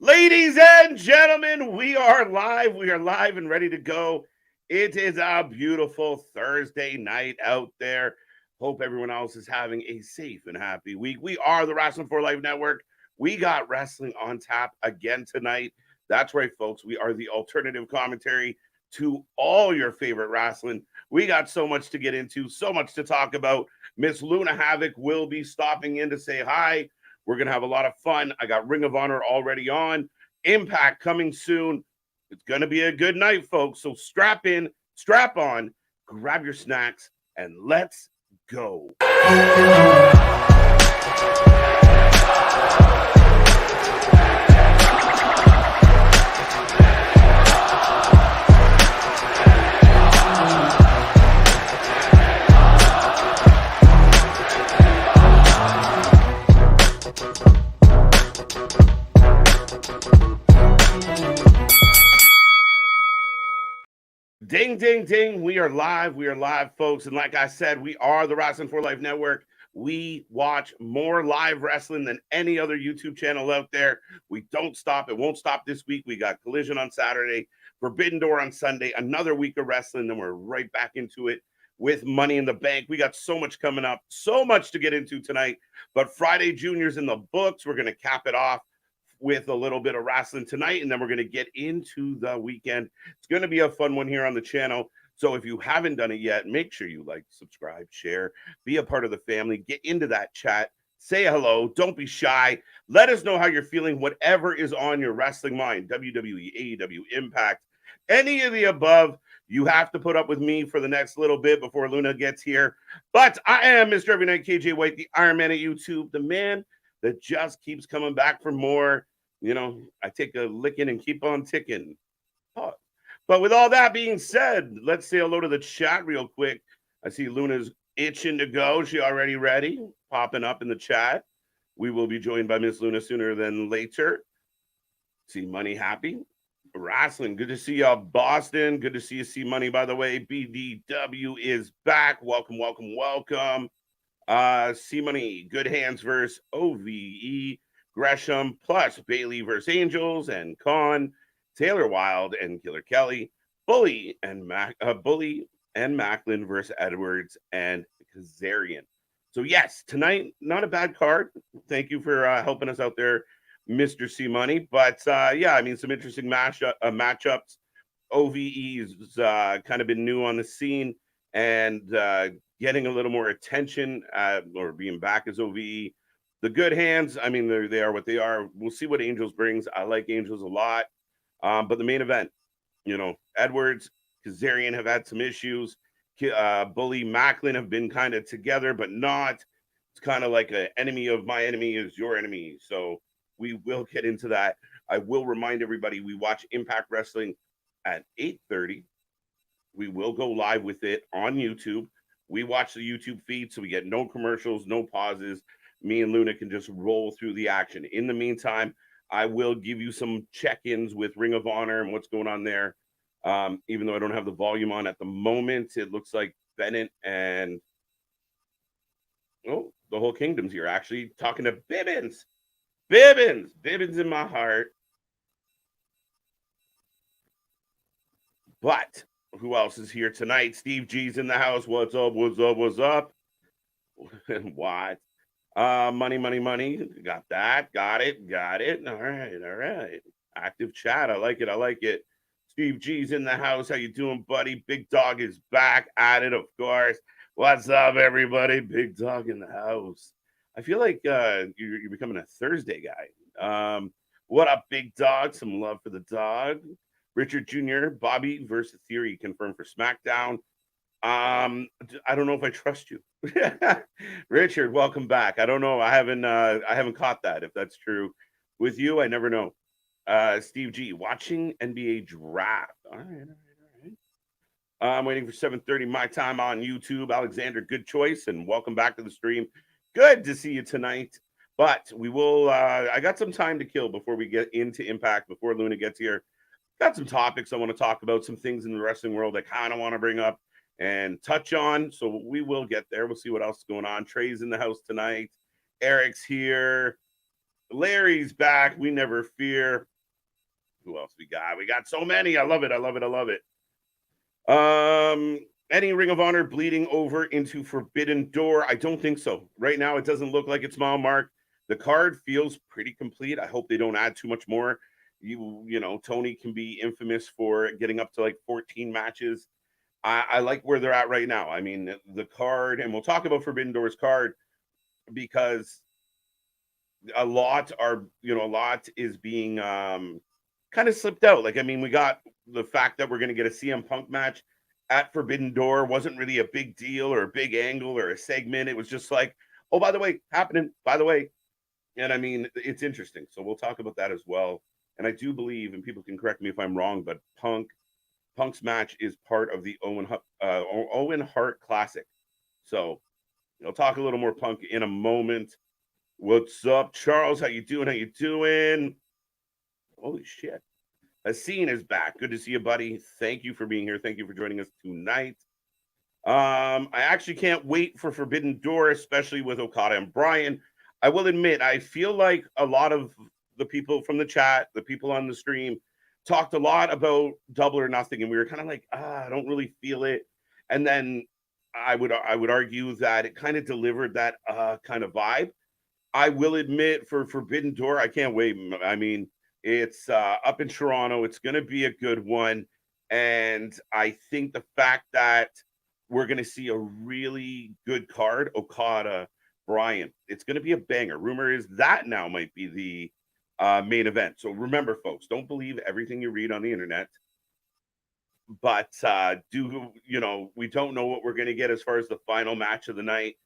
Ladies and gentlemen, we are live. We are live and ready to go. It is a beautiful Thursday night out there. Hope everyone else is having a safe and happy week. We are the Wrasslin for Life Network. We got wrestling on tap again tonight. That's right, folks. We are the alternative commentary to all your favorite wrestling. We got so much to get into, so much to talk about. Miss Luna Havoc will be stopping in to say hi. We're going to have a lot of fun. I got Ring of Honor already on. Impact coming soon. It's going to be a good night, folks. So strap in, strap on, grab your snacks, and let's go. Ding, ding, ding. We are live. We are live, folks. And like I said, we are the Wrestling for Life Network. We watch more live wrestling than any other YouTube channel out there. We don't stop. It won't stop this week. We got Collision on Saturday, Forbidden Door on Sunday, another week of wrestling. Then we're right back into it with Money in the Bank. We got so much coming up, so much to get into tonight. But Friday Junior's in the books. We're going to cap it off with a little bit of wrestling tonight, and then we're going to get into the weekend. It's going to be a fun one here on the channel. So if you haven't done it yet, make sure you like, subscribe, share, be a part of the family, get into that chat, say hello, don't be shy. Let us know how you're feeling, whatever is on your wrestling mind, WWE, AEW, Impact, any of the above. You have to put up with me for the next little bit before Luna gets here. But I am Mr. Every Night KJ White, the Iron Man at YouTube, the man that just keeps coming back for more. You know, I take a licking and keep on ticking. Oh. But with all that being said, let's say hello to the chat real quick. I see Luna's itching to go. She already ready, popping up in the chat. We will be joined by Miss Luna sooner than later. See Money happy. Wrestling, good to see y'all, Boston. Good to see you, See Money, by the way. BDW is back. Welcome, welcome, welcome. C Money, Good Hands versus OVE, Gresham, plus Bailey versus Angels and Khan, Taylor Wilde and Killer Kelly, Bully and Macklin versus Edwards and Kazarian. So yes, tonight not a bad card. Thank you for helping us out there, Mr. C Money. But yeah, I mean some interesting matchups. OVE's kind of been new on the scene and getting a little more attention or being back as OVE. The Good Hands, I mean, they are what they are. We'll see what Angels brings. I like Angels a lot. But the main event, you know, Edwards, Kazarian have had some issues. Bully, Macklin have been kind of together, but not. It's kind of like an enemy of my enemy is your enemy. So we will get into that. I will remind everybody we watch Impact Wrestling at 8:30. We will go live with it on YouTube. We watch the YouTube feed, so we get no commercials, no pauses. Me and Luna can just roll through the action. In the meantime, I will give you some check-ins with Ring of Honor and what's going on there. Even though I don't have the volume on at the moment, it looks like Bennett and the whole kingdom's here. Actually, talking to Bibbins. Bibbins in my heart. But who else is here tonight? Steve G's in the house. What's up? What's up? What's up? What? Money. Got that. Got it. All right. Active chat. I like it. Steve G's in the house. How you doing, buddy? Big Dog is back at it, of course. What's up, everybody? Big Dog in the house. I feel like you're becoming a Thursday guy. What up, Big Dog? Some love for the dog. Richard Jr., Bobby versus Theory confirmed for SmackDown. I don't know if I trust you. Richard, welcome back. I don't know. I haven't caught that, if that's true. With you, I never know. Steve G, watching NBA draft. All right. I'm waiting for 7:30 my time on YouTube. Alexander, good choice, and welcome back to the stream. Good to see you tonight. But we will I got some time to kill before we get into Impact, before Luna gets here. Got some topics I want to talk about, some things in the wrestling world I kind of want to bring up and touch on. So we will get there. We'll see what else is going on. Trey's in the house tonight. Eric's here. Larry's back. We never fear. Who else we got? We got so many. I love it. I love it. I love it. Any Ring of Honor bleeding over into Forbidden Door? I don't think so. Right now, it doesn't look like it's mile mark. The card feels pretty complete. I hope they don't add too much more. You know, Tony can be infamous for getting up to like 14 matches. I like where they're at right now. I mean, the card, and we'll talk about Forbidden Door's card because a lot is being kind of slipped out. Like, I mean, we got the fact that we're going to get a CM Punk match at Forbidden Door wasn't really a big deal or a big angle or a segment. It was just like, oh, by the way, happening, by the way. And I mean, it's interesting. So we'll talk about that as well. And I do believe, and people can correct me if I'm wrong, but Punk's match is part of the Owen Hart Classic. So I'll talk a little more Punk in a moment. What's up, Charles? How you doing? How you doing? Holy shit. Haseen is back. Good to see you, buddy. Thank you for being here. Thank you for joining us tonight. I actually can't wait for Forbidden Door, especially with Okada and Bryan. I will admit, I feel like a lot of the people from the chat, the people on the stream, talked a lot about Double or Nothing, and we were kind of like, I don't really feel it. And then I would argue that it kind of delivered that kind of vibe. I will admit, for Forbidden Door, I can't wait. I mean, it's up in Toronto. It's going to be a good one. And I think the fact that we're going to see a really good card, Okada, Bryan, it's going to be a banger. Rumor is that now might be the main event. So remember, folks, don't believe everything you read on the internet. But we don't know what we're going to get as far as the final match of the night.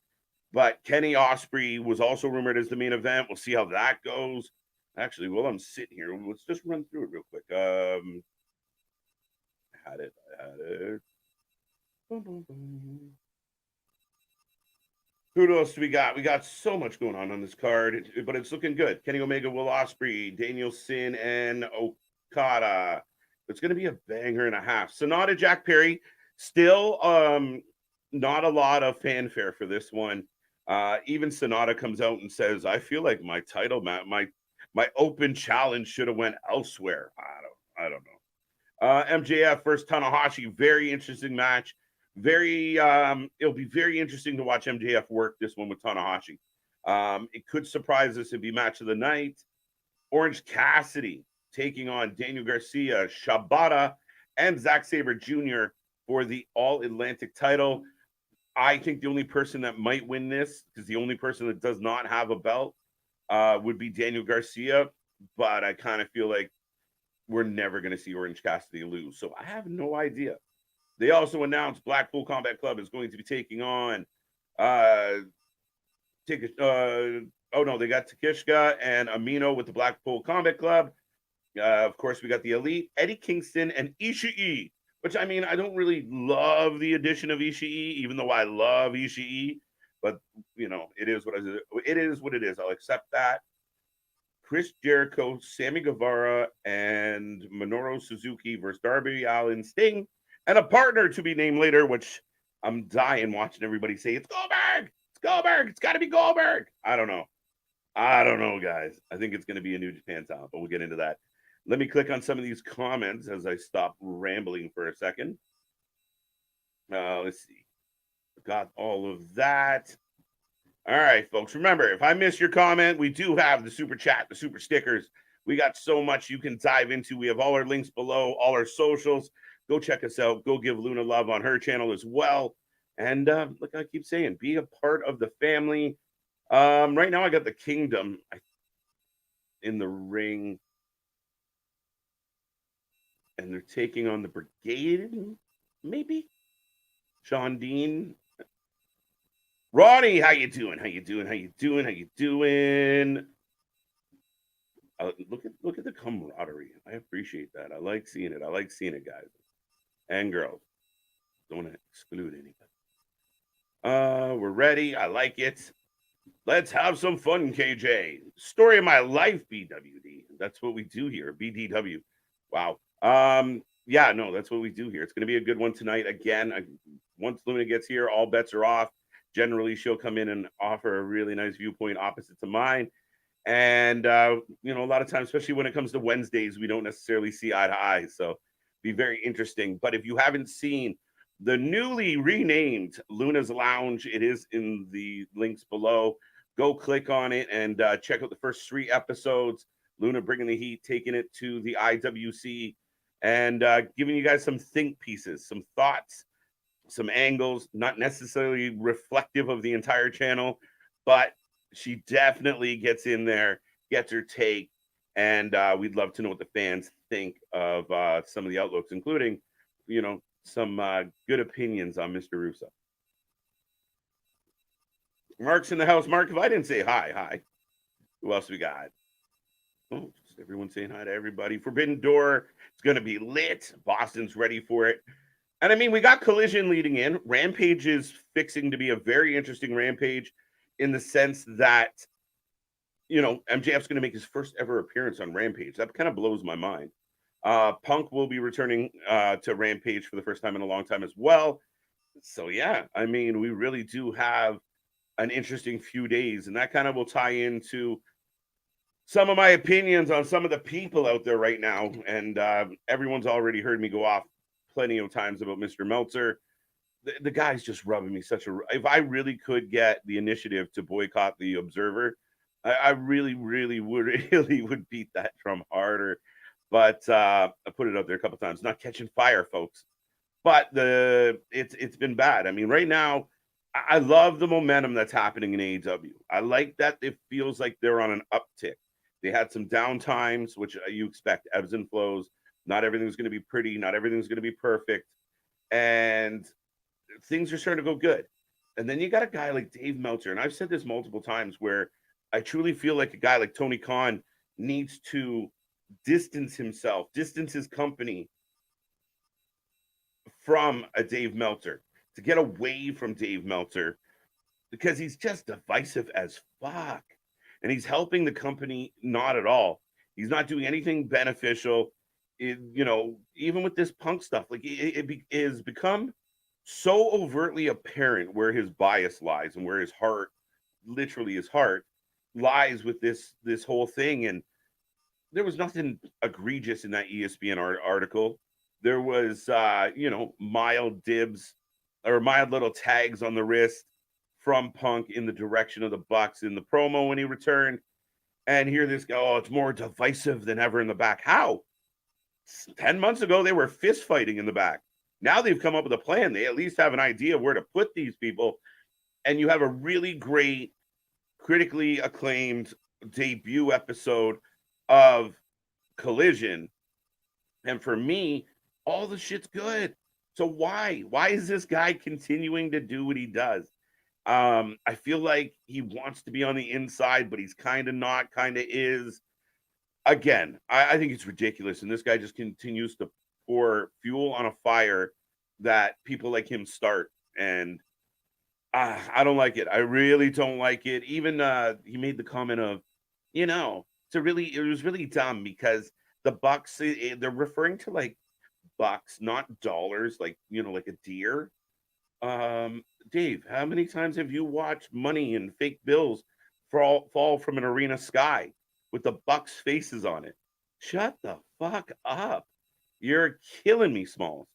But Kenny Osprey was also rumored as the main event. We'll see how that goes. Actually, while I'm sitting here, let's just run through it real quick. I had it. Boom, boom, boom. Who else do we got? We got so much going on this card, but it's looking good. Kenny Omega, Will Ospreay, Danielson, and Okada. It's going to be a banger and a half. Sonata, Jack Perry, still not a lot of fanfare for this one. Even Sonata comes out and says, I feel like my title match, my open challenge should have went elsewhere. I don't know. MJF versus Tanahashi, very interesting match. It'll be very interesting to watch MJF work this one with Tanahashi. It could surprise us and be match of the night. Orange Cassidy taking on Daniel Garcia, Shibata, and Zack Sabre Jr. for the All Atlantic title. I think the only person that might win this, because the only person that does not have a belt, would be Daniel Garcia. But I kind of feel like we're never going to see Orange Cassidy lose. So I have no idea. They also announced Blackpool Combat Club is going to be taking on they got Takeshita and Amino with the Blackpool Combat Club. Of course, we got the Elite, Eddie Kingston, and Ishii, which, I mean, I don't really love the addition of Ishii, even though I love Ishii. But, it is what it is. I'll accept that. Chris Jericho, Sammy Guevara, and Minoru Suzuki versus Darby Allin, Sting, and a partner to be named later, which I'm dying watching everybody say, it's Goldberg! It's Goldberg! It's got to be Goldberg! I don't know, guys. I think it's going to be a New Japan talent, but we'll get into that. Let me click on some of these comments as I stop rambling for a second. Let's see. Got all of that. All right, folks. Remember, if I miss your comment, we do have the super chat, the super stickers. We got so much you can dive into. We have all our links below, all our socials. Go check us out. Go give Luna love on her channel as well. And like I keep saying, be a part of the family. Right now, I got the Kingdom in the ring. And they're taking on the Brigade, maybe? Sean Dean. Ronnie, how you doing? Look at the camaraderie. I appreciate that. I like seeing it. Guys and girls. Don't exclude anybody. We're ready. I like it. Let's have some fun, KJ. Story of my life, BWD. That's what we do here. BDW. Wow. Yeah, no, that's what we do here. It's going to be a good one tonight. Again, once Luna gets here, all bets are off. Generally, she'll come in and offer a really nice viewpoint opposite to mine. And you know, a lot of times, especially when it comes to Wednesdays, we don't necessarily see eye to eye. So be very interesting. But if you haven't seen the newly renamed Luna's Lounge, it is in the links below. Go click on it and check out the first 3 episodes. Luna bringing the heat, taking it to the IWC, and giving you guys some think pieces, some thoughts, some angles, not necessarily reflective of the entire channel, but she definitely gets in there, gets her take, and we'd love to know what the fans think of some of the outlooks, including, you know, some good opinions on Mr. Russo. Mark's in the house. Mark, if I didn't say hi. Who else we got? Oh, just everyone saying hi to everybody. Forbidden Door, it's going to be lit. Boston's ready for it. And I mean, we got Collision leading in. Rampage is fixing to be a very interesting Rampage in the sense that, you know, MJF's going to make his first ever appearance on Rampage. That kind of blows my mind. Punk will be returning to Rampage for the first time in a long time as well. So, yeah, I mean, we really do have an interesting few days, and that kind of will tie into some of my opinions on some of the people out there right now. And everyone's already heard me go off plenty of times about Mr. Meltzer. The guy's just rubbing me such a. If I really could get the initiative to boycott the Observer, I really would beat that drum harder. But I put it out there a couple times. Not catching fire, folks. But it's been bad. I mean, right now, I love the momentum that's happening in AEW. I like that it feels like they're on an uptick. They had some down times, which you expect, ebbs and flows. Not everything's going to be pretty. Not everything's going to be perfect. And things are starting to go good. And then you got a guy like Dave Meltzer. And I've said this multiple times where I truly feel like a guy like Tony Khan needs to distance himself, distance his company from a Dave Meltzer, to get away from Dave Meltzer, because he's just divisive as fuck. And he's helping the company not at all. He's not doing anything beneficial. You know, even with this Punk stuff, like it has become so overtly apparent where his bias lies and where his heart, literally his heart, lies with this whole thing. And there was nothing egregious in that ESPN article. There was, you know, mild dibs or mild little tags on the wrist from Punk in the direction of the Bucks in the promo when he returned. And here this guy, oh, it's more divisive than ever in the back. How? 10 months ago, they were fist fighting in the back. Now they've come up with a plan. They at least have an idea of where to put these people. And you have a really great, critically acclaimed debut episode of Collision. And for me, all the shit's good. So why is this guy continuing to do what he does? I feel like he wants to be on the inside, but he's kind of not, kind of is. Again, I think it's ridiculous. And this guy just continues to pour fuel on a fire that people like him start. And I don't like it. I really don't like it. Even he made the comment of, you know, it was really dumb because the Bucks, they're referring to like bucks, not dollars, like, you know, like a deer. Dave, how many times have you watched money and fake bills fall from an arena sky with the Bucks faces on it? Shut the fuck up. You're killing me, Smalls.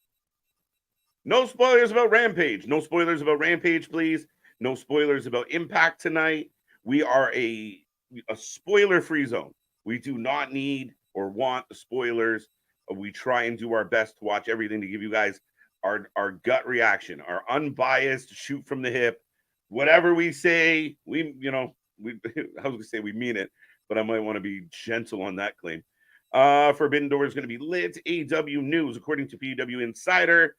No spoilers about Rampage. No spoilers about Rampage, please. No spoilers about Impact tonight. We are a spoiler-free zone. We do not need or want the spoilers. We try and do our best to watch everything to give you guys our gut reaction, our unbiased shoot from the hip. Whatever we say, I was gonna say we mean it, but I might want to be gentle on that claim. Forbidden Door is going to be lit. AW News, according to PW Insider,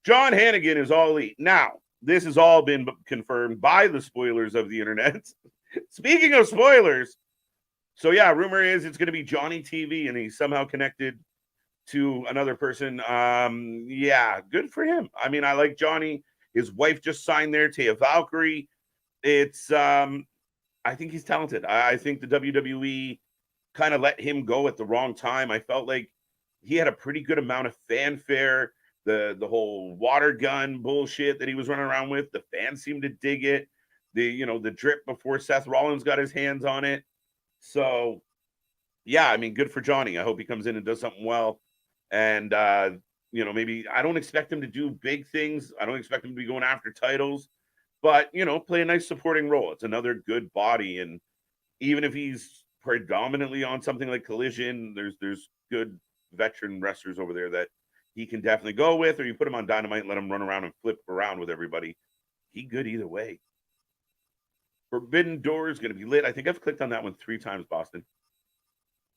John Hannigan is all elite. Now, this has all been confirmed by the spoilers of the internet. Speaking of spoilers, so yeah, rumor is it's going to be Johnny TV, and he's somehow connected to another person. Yeah, good for him. I mean, I like Johnny. His wife just signed there, Taya Valkyrie. It's I think he's talented. I think the WWE kind of let him go at the wrong time. I felt like he had a pretty good amount of fanfare. The whole water gun bullshit that he was running around with, the fans seemed to dig it. The drip before Seth Rollins got his hands on it. So, yeah, I mean, good for Johnny. I hope he comes in and does something well. And, maybe I don't expect him to do big things. I don't expect him to be going after titles, but, play a nice supporting role. It's another good body. And even if he's predominantly on something like Collision, there's good veteran wrestlers over there that he can definitely go with, or you put him on Dynamite and let him run around and flip around with everybody. He good either way. Forbidden Door is going to be lit. I think I've clicked on that one 3 times, Boston.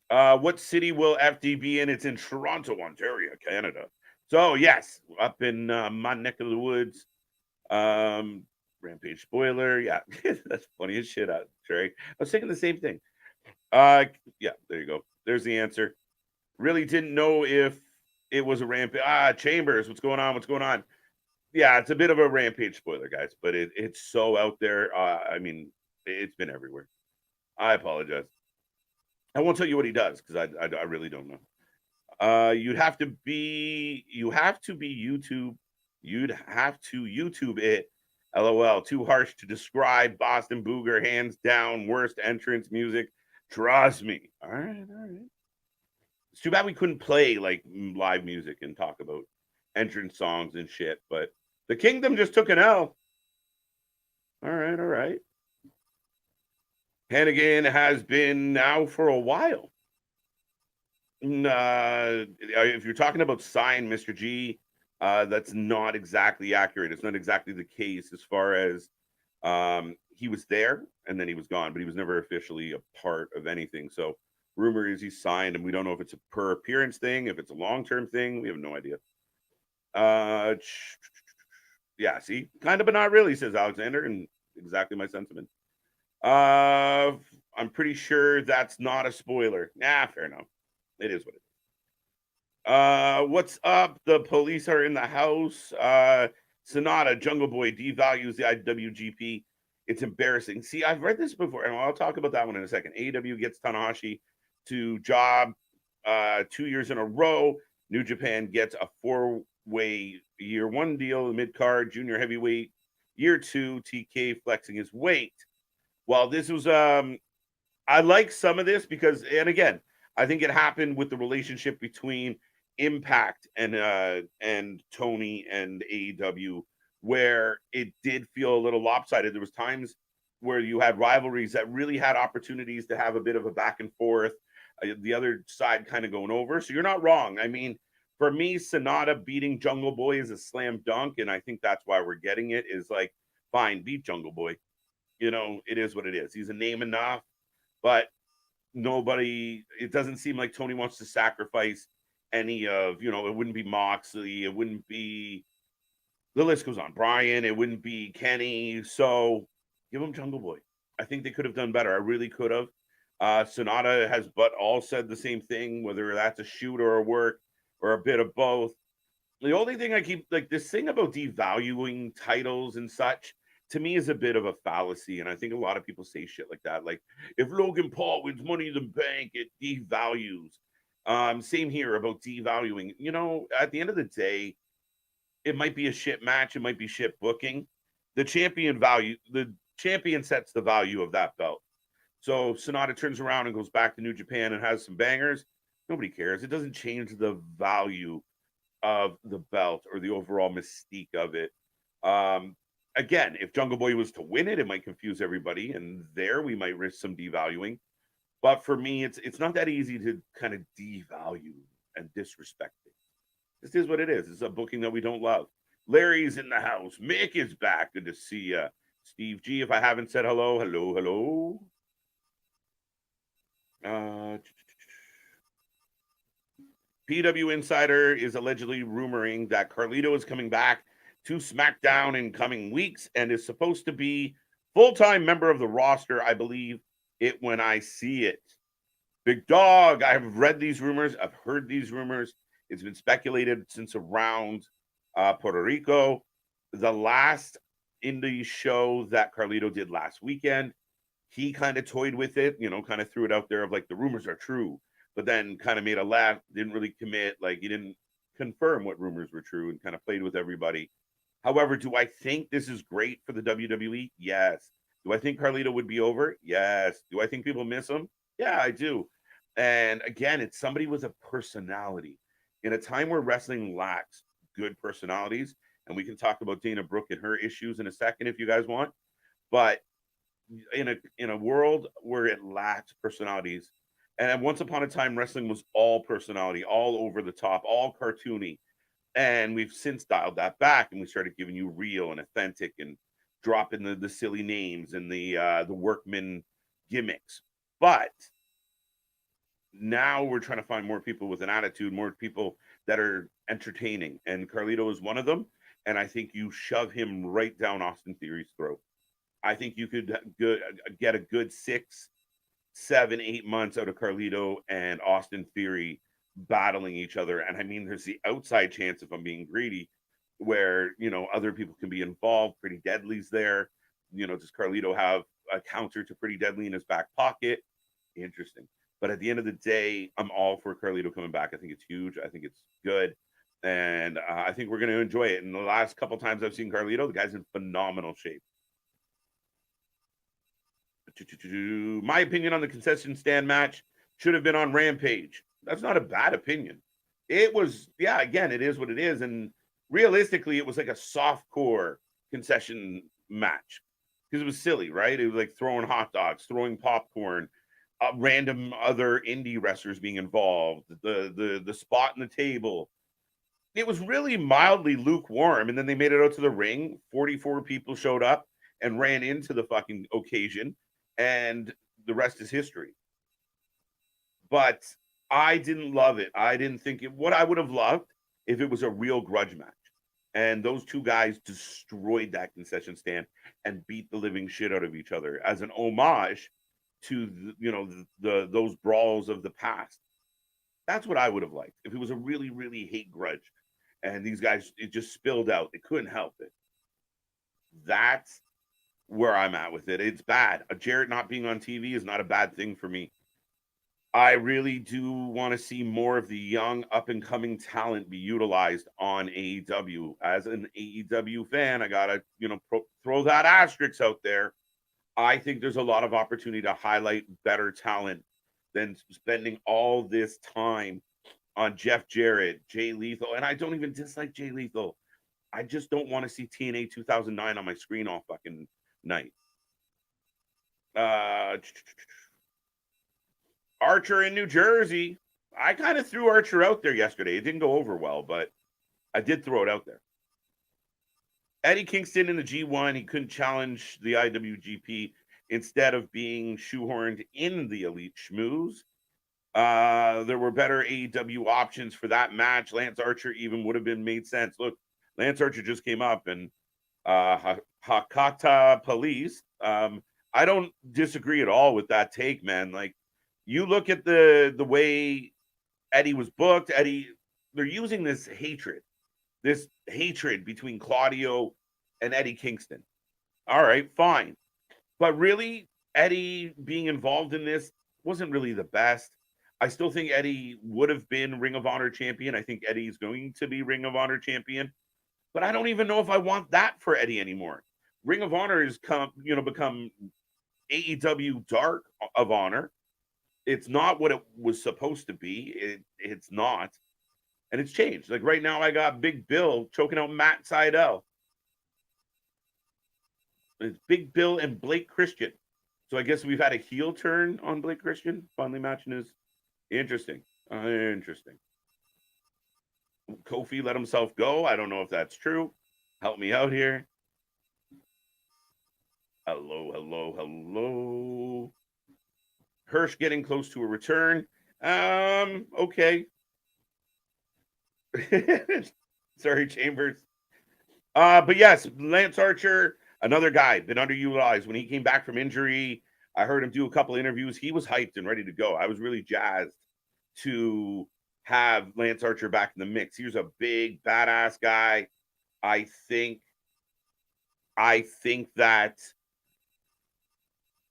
What city will FD be in? It's in Toronto, Ontario, Canada. So, yes, up in my neck of the woods. Rampage spoiler. Yeah, that's funny as shit, Trey. I was thinking the same thing. Yeah, there you go. There's the answer. Really didn't know if it was a Rampage. Chambers, what's going on? What's going on? Yeah, it's a bit of a Rampage spoiler, guys, but it's so out there. I mean, it's been everywhere. I apologize. I won't tell you what he does because I really don't know. You have to be YouTube. You'd have to YouTube it. LOL. Too harsh to describe. Boston Booger, hands down, worst entrance music. Trust me. All right. It's too bad we couldn't play like live music and talk about entrance songs and shit. But the Kingdom just took an L. All right. Hannigan has been now for a while. If you're talking about sign Mr. G, that's not exactly accurate. It's not exactly the case as far as he was there and then he was gone, but he was never officially a part of anything. So rumor is he's signed, and we don't know if it's a per appearance thing, if it's a long-term thing. We have no idea. Yeah, see, kind of, but not really, says Alexander, and exactly my sentiment. I'm pretty sure that's not a spoiler. Nah, fair enough. It is what it is. What's up? The police are in the house. Sonata, Jungle Boy devalues the IWGP. It's embarrassing. See, I've read this before, and I'll talk about that one in a second. AEW gets Tanahashi to job 2 years in a row. New Japan gets a 4-way year 1 deal, mid-card, junior heavyweight, year 2, TK flexing his weight. Well, this was I like some of this because, and again, I think it happened with the relationship between Impact and Tony and AEW, where it did feel a little lopsided. There was times where you had rivalries that really had opportunities to have a bit of a back and forth, the other side kind of going over. So you're not wrong. I mean, for me, Sonata beating Jungle Boy is a slam dunk, and I think that's why we're getting it. Is like, fine, beat Jungle Boy. It is what it is. He's a name enough, but it doesn't seem like Tony wants to sacrifice any of, it wouldn't be Moxley, it wouldn't be, the list goes on, Brian, it wouldn't be Kenny. So give him Jungle Boy. I think they could have done better. I really could have. Sonata has but all said the same thing, whether that's a shoot or a work or a bit of both. The only thing I keep, like, this thing about devaluing titles and such, to me is a bit of a fallacy. And I think a lot of people say shit like that. Like, if Logan Paul wins Money in the Bank, it devalues. Same here about devaluing. At the end of the day, it might be a shit match. It might be shit booking. The champion sets the value of that belt. So Sonata turns around and goes back to New Japan and has some bangers. Nobody cares. It doesn't change the value of the belt or the overall mystique of it. Again, if Jungle Boy was to win it, it might confuse everybody, and there we might risk some devaluing. But for me, it's not that easy to kind of devalue and disrespect it. This is what it is. It's a booking that we don't love. Larry's in the house. Mick is back. Good to see you. Steve G, if I haven't said hello. PW Insider is allegedly rumoring that Carlito is coming back to SmackDown in coming weeks and is supposed to be full-time member of the roster. I believe it when I see it. Big Dog, I've read these rumors. I've heard these rumors. It's been speculated since around Puerto Rico. The last indie show that Carlito did last weekend, he kind of toyed with it, kind of threw it out there of like, the rumors are true, but then kind of made a laugh, didn't really commit, like he didn't confirm what rumors were true and kind of played with everybody. However, do I think this is great for the WWE? Yes. Do I think Carlito would be over? Yes. Do I think people miss him? Absolutely. Yeah, I do. And again, it's somebody with a personality. In a time where wrestling lacks good personalities, and we can talk about Dana Brooke and her issues in a second if you guys want. But in a world where it lacked personalities, and once upon a time wrestling was all personality, all over the top, all cartoony, and we've since dialed that back, and we started giving you real and authentic, and dropping the silly names and the workman gimmicks. But now we're trying to find more people with an attitude, more people that are entertaining, and Carlito is one of them. And I think you shove him right down Austin Theory's throat. I think you could get a good 6, 7, 8 months out of Carlito and Austin Theory battling each other. And I mean, there's the outside chance, if I'm being greedy, where other people can be involved. Pretty Deadly's there. Does Carlito have a counter to Pretty Deadly in his back pocket? Interesting. But at the end of the day, I'm all for Carlito coming back. I think it's huge. I think it's good. And I think we're going to enjoy it. And the last couple times I've seen Carlito, the guy's in phenomenal shape. My opinion on the concession stand match should have been on Rampage. That's not a bad opinion. It was, yeah, again, it is what it is. And realistically, it was like a soft core concession match because it was silly, right? It was like throwing hot dogs, throwing popcorn, random other indie wrestlers being involved, the spot in the table. It was really mildly lukewarm, and then they made it out to the ring. 44 people showed up and ran into the fucking occasion, and the rest is history. But I didn't love it. I didn't think it. What I would have loved if it was a real grudge match, and those two guys destroyed that concession stand and beat the living shit out of each other as an homage to those brawls of the past. That's what I would have liked if it was a really, really hate grudge, and these guys, it just spilled out. They couldn't help it. That's where I'm at with it. It's bad. Jarrett not being on TV is not a bad thing for me. I really do want to see more of the young up and coming talent be utilized on AEW. As an AEW fan, I gotta throw that asterisk out there. I think there's a lot of opportunity to highlight better talent than spending all this time on Jeff Jarrett, Jay Lethal, and I don't even dislike Jay Lethal. I just don't want to see TNA 2009 on my screen all fucking night. Archer in New Jersey. I kind of threw Archer out there yesterday. It didn't go over well, but I did throw it out there. Eddie Kingston in the G1, he couldn't challenge the IWGP instead of being shoehorned in the Elite Schmooze. There were better AEW options for that match. Lance Archer even would have been made sense. Look, Lance Archer just came up, and Hakata Police. I don't disagree at all with that take, man. Like, you look at the way Eddie was booked. Eddie, they're using this hatred between Claudio and Eddie Kingston. All right, fine. But really, Eddie being involved in this wasn't really the best. I still think Eddie would have been Ring of Honor champion. I think Eddie's going to be Ring of Honor champion. But I don't even know if I want that for Eddie anymore. Ring of Honor has become AEW Dark of Honor. It's not what it was supposed to be. It's not. And it's changed. Like right now, I got Big Bill choking out Matt Sydal. It's Big Bill and Blake Christian. So I guess we've had a heel turn on Blake Christian. Finally matching his. Interesting. Interesting. Kofi let himself go. I don't know if that's true. Help me out here. Hello, hello, hello. Hirsch getting close to a return. Okay. Sorry, Chambers. But yes, Lance Archer, another guy, been underutilized. When he came back from injury, I heard him do a couple interviews. He was hyped and ready to go. I was really jazzed to have Lance Archer back in the mix. He was a big, badass guy. I think that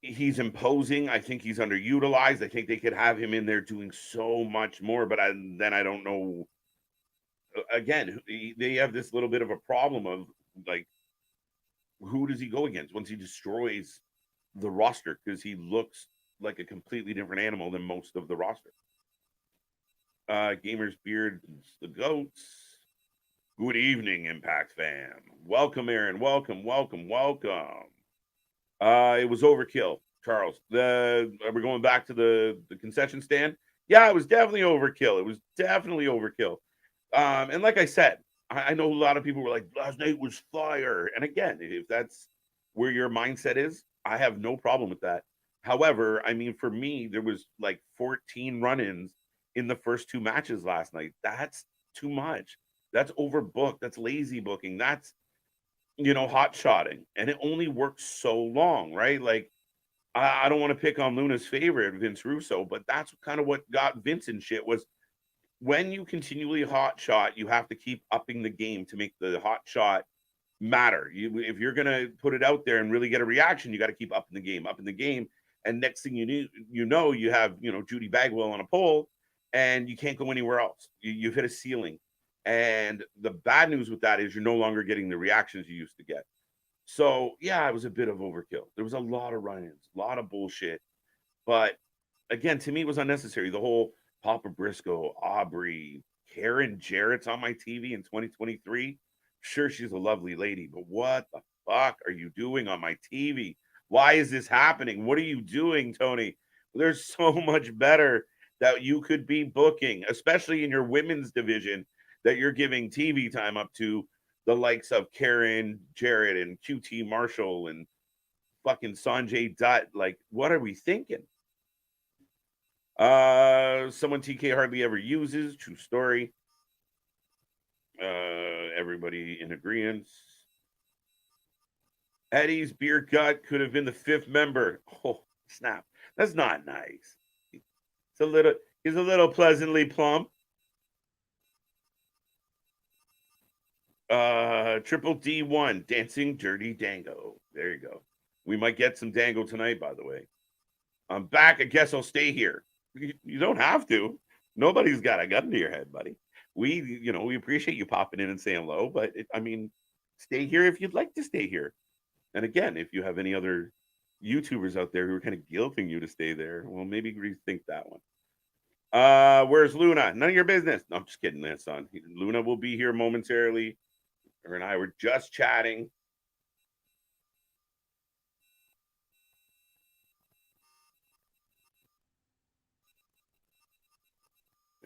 he's imposing. I think he's underutilized. I think they could have him in there doing so much more, but then I don't know. Again, they have this little bit of a problem of like, who does he go against once he destroys the roster? Because he looks like a completely different animal than most of the roster. Gamers Beard, the goats. Good evening, Impact fam. Welcome, Aaron. Welcome. It was overkill, Charles. We're going back to the concession stand. Yeah, it was definitely overkill. And like I said, I know a lot of people were like, last night was fire. And again, if that's where your mindset is, I have no problem with that. However, I mean, for me, there was like 14 run-ins in the first two matches last night. That's too much. That's overbooked. That's lazy booking. That's hot shotting. And it only works so long, right? Like, I don't want to pick on Luna's favorite, Vince Russo, but that's kind of what got Vince in shit was when you continually hot shot, you have to keep upping the game to make the hot shot matter. If you're gonna put it out there and really get a reaction, you got to keep upping the game. And next thing you have Judy Bagwell on a pole, and you can't go anywhere else. You've hit a ceiling. And the bad news with that is you're no longer getting the reactions you used to get. So yeah, it was a bit of overkill. There was a lot of run-ins, a lot of bullshit. But again, to me, it was unnecessary. The whole Papa Briscoe, Aubrey, Karen Jarrett's on my TV in 2023. Sure, she's a lovely lady, but what the fuck are you doing on my TV? Why is this happening? What are you doing, Tony? There's so much better that you could be booking, especially in your women's division, that you're giving TV time up to the likes of Karen Jarrett and QT Marshall and fucking Sanjay Dutt. Like, what are we thinking? Someone TK hardly ever uses. True story. Everybody in agreement. Eddie's beer gut could have been the fifth member. Oh, snap. That's not nice. He's a little pleasantly plump. Triple D1, Dancing Dirty Dango. There you go. We might get some Dango tonight, by the way. I'm back. I guess I'll stay here. You don't have to. Nobody's got a gun to your head, buddy. We appreciate you popping in and saying hello, but stay here if you'd like to stay here. And again, if you have any other YouTubers out there who are kind of guilting you to stay there, well, maybe rethink that one. Where's Luna? None of your business. No, I'm just kidding, man, son. Luna will be here momentarily. Her and I were just chatting.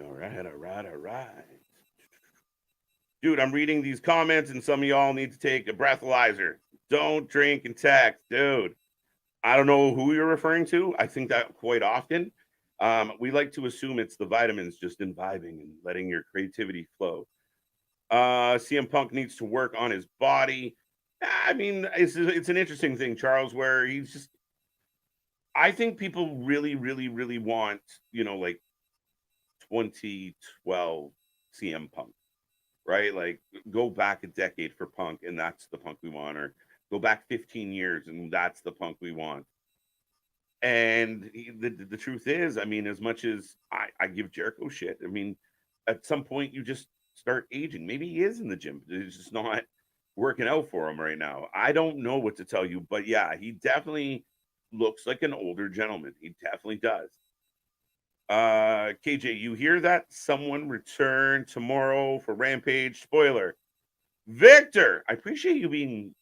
All right. Dude, I'm reading these comments, and some of y'all need to take a breathalyzer. Don't drink and text, dude. I don't know who you're referring to. I think that quite often. We like to assume it's the vitamins just imbibing and letting your creativity flow. CM Punk needs to work on his body. I mean, it's an interesting thing, Charles, where he's just. I think people really, really, really want, like 2012 CM Punk, right? Like go back a decade for Punk, and that's the Punk we want, or go back 15 years, and that's the Punk we want. And the truth is, I mean, as much as I give Jericho shit, I mean, at some point you just start aging. Maybe he is in the gym, but it's just not working out for him right now. I don't know what to tell you, but yeah, he definitely looks like an older gentleman. He definitely does. KJ, you hear that? Someone return tomorrow for Rampage. Spoiler. Victor, I appreciate you being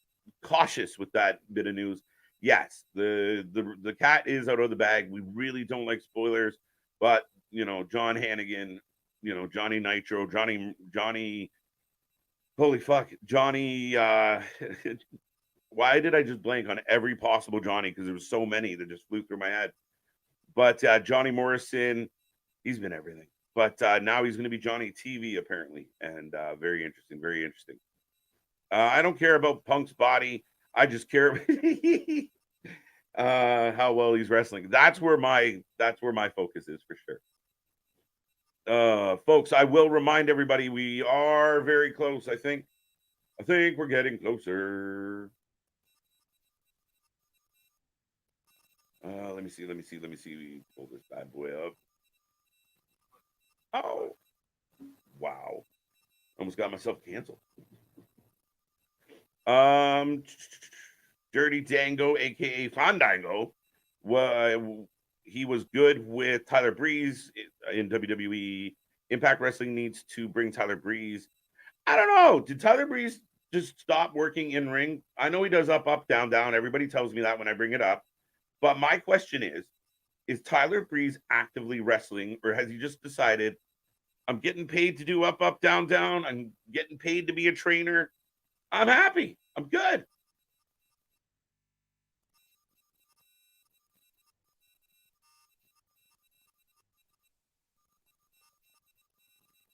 cautious with that bit of news. Yes, the cat is out of the bag. We really don't like spoilers, but John Hannigan, Johnny Nitro, Johnny, holy fuck, Johnny. Why did I just blank on every possible Johnny? Because there was so many that just flew through my head. But Johnny Morrison, he's been everything. But now he's going to be Johnny TV apparently, and very interesting, very interesting. I don't care about Punk's body. I just care how well he's wrestling. That's where my focus is for sure. Folks, I will remind everybody we are very close. I think we're getting closer. Let me see. We pull this bad boy up. Oh, wow! Almost got myself canceled. Dirty Dango, aka Fandango, he was good with Tyler Breeze in WWE. Impact Wrestling needs to bring Tyler Breeze. I don't know. Did Tyler Breeze just stop working in ring? I know he does up, up, down, down. Everybody tells me that when I bring it up. But my question is Tyler Breeze actively wrestling, or has he just decided, I'm getting paid to do up, up, down, down. I'm getting paid to be a trainer. I'm happy. I'm good.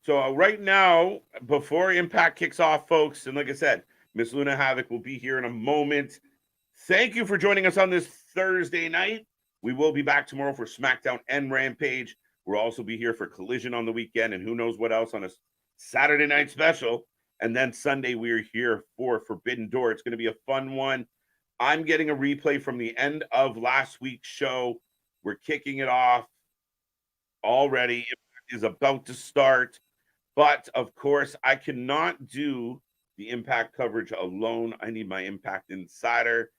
So right now, before Impact kicks off, folks, and like I said, Miss Luna Havoc will be here in a moment. Thank you for joining us on this Thursday night. We will be back tomorrow for SmackDown and Rampage. We'll also be here for Collision on the weekend and who knows what else on a Saturday night special. And then Sunday, we're here for Forbidden Door. It's going to be a fun one. I'm getting a replay from the end of last week's show. We're kicking it off already. Impact is about to start. But, of course, I cannot do the Impact coverage alone. I need my Impact Insider.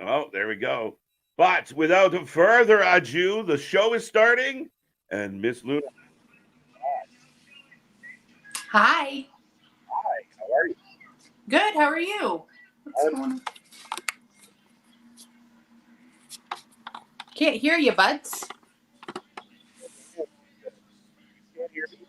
Oh, there we go. But without further ado, the show is starting. And Miss Luna. Hi. Hi, how are you? Good, how are you? What's going on? Can't hear you, buds. Can't hear me?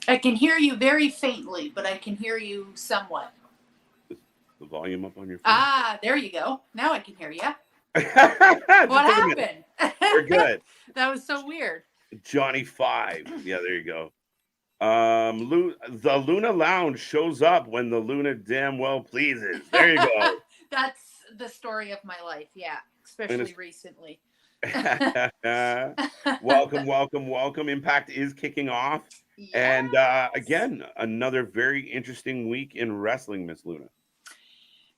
I can hear you very faintly, but I can hear you somewhat. The volume up on your phone? Ah, there you go. Now I can hear you. What happened? We're good. That was so weird. Johnny 5. Yeah, there you go. The Luna Lounge shows up when the Luna damn well pleases. There you go. That's the story of my life, yeah, especially recently. Welcome. Impact is kicking off. Yes. And again, another very interesting week in wrestling, Miss Luna.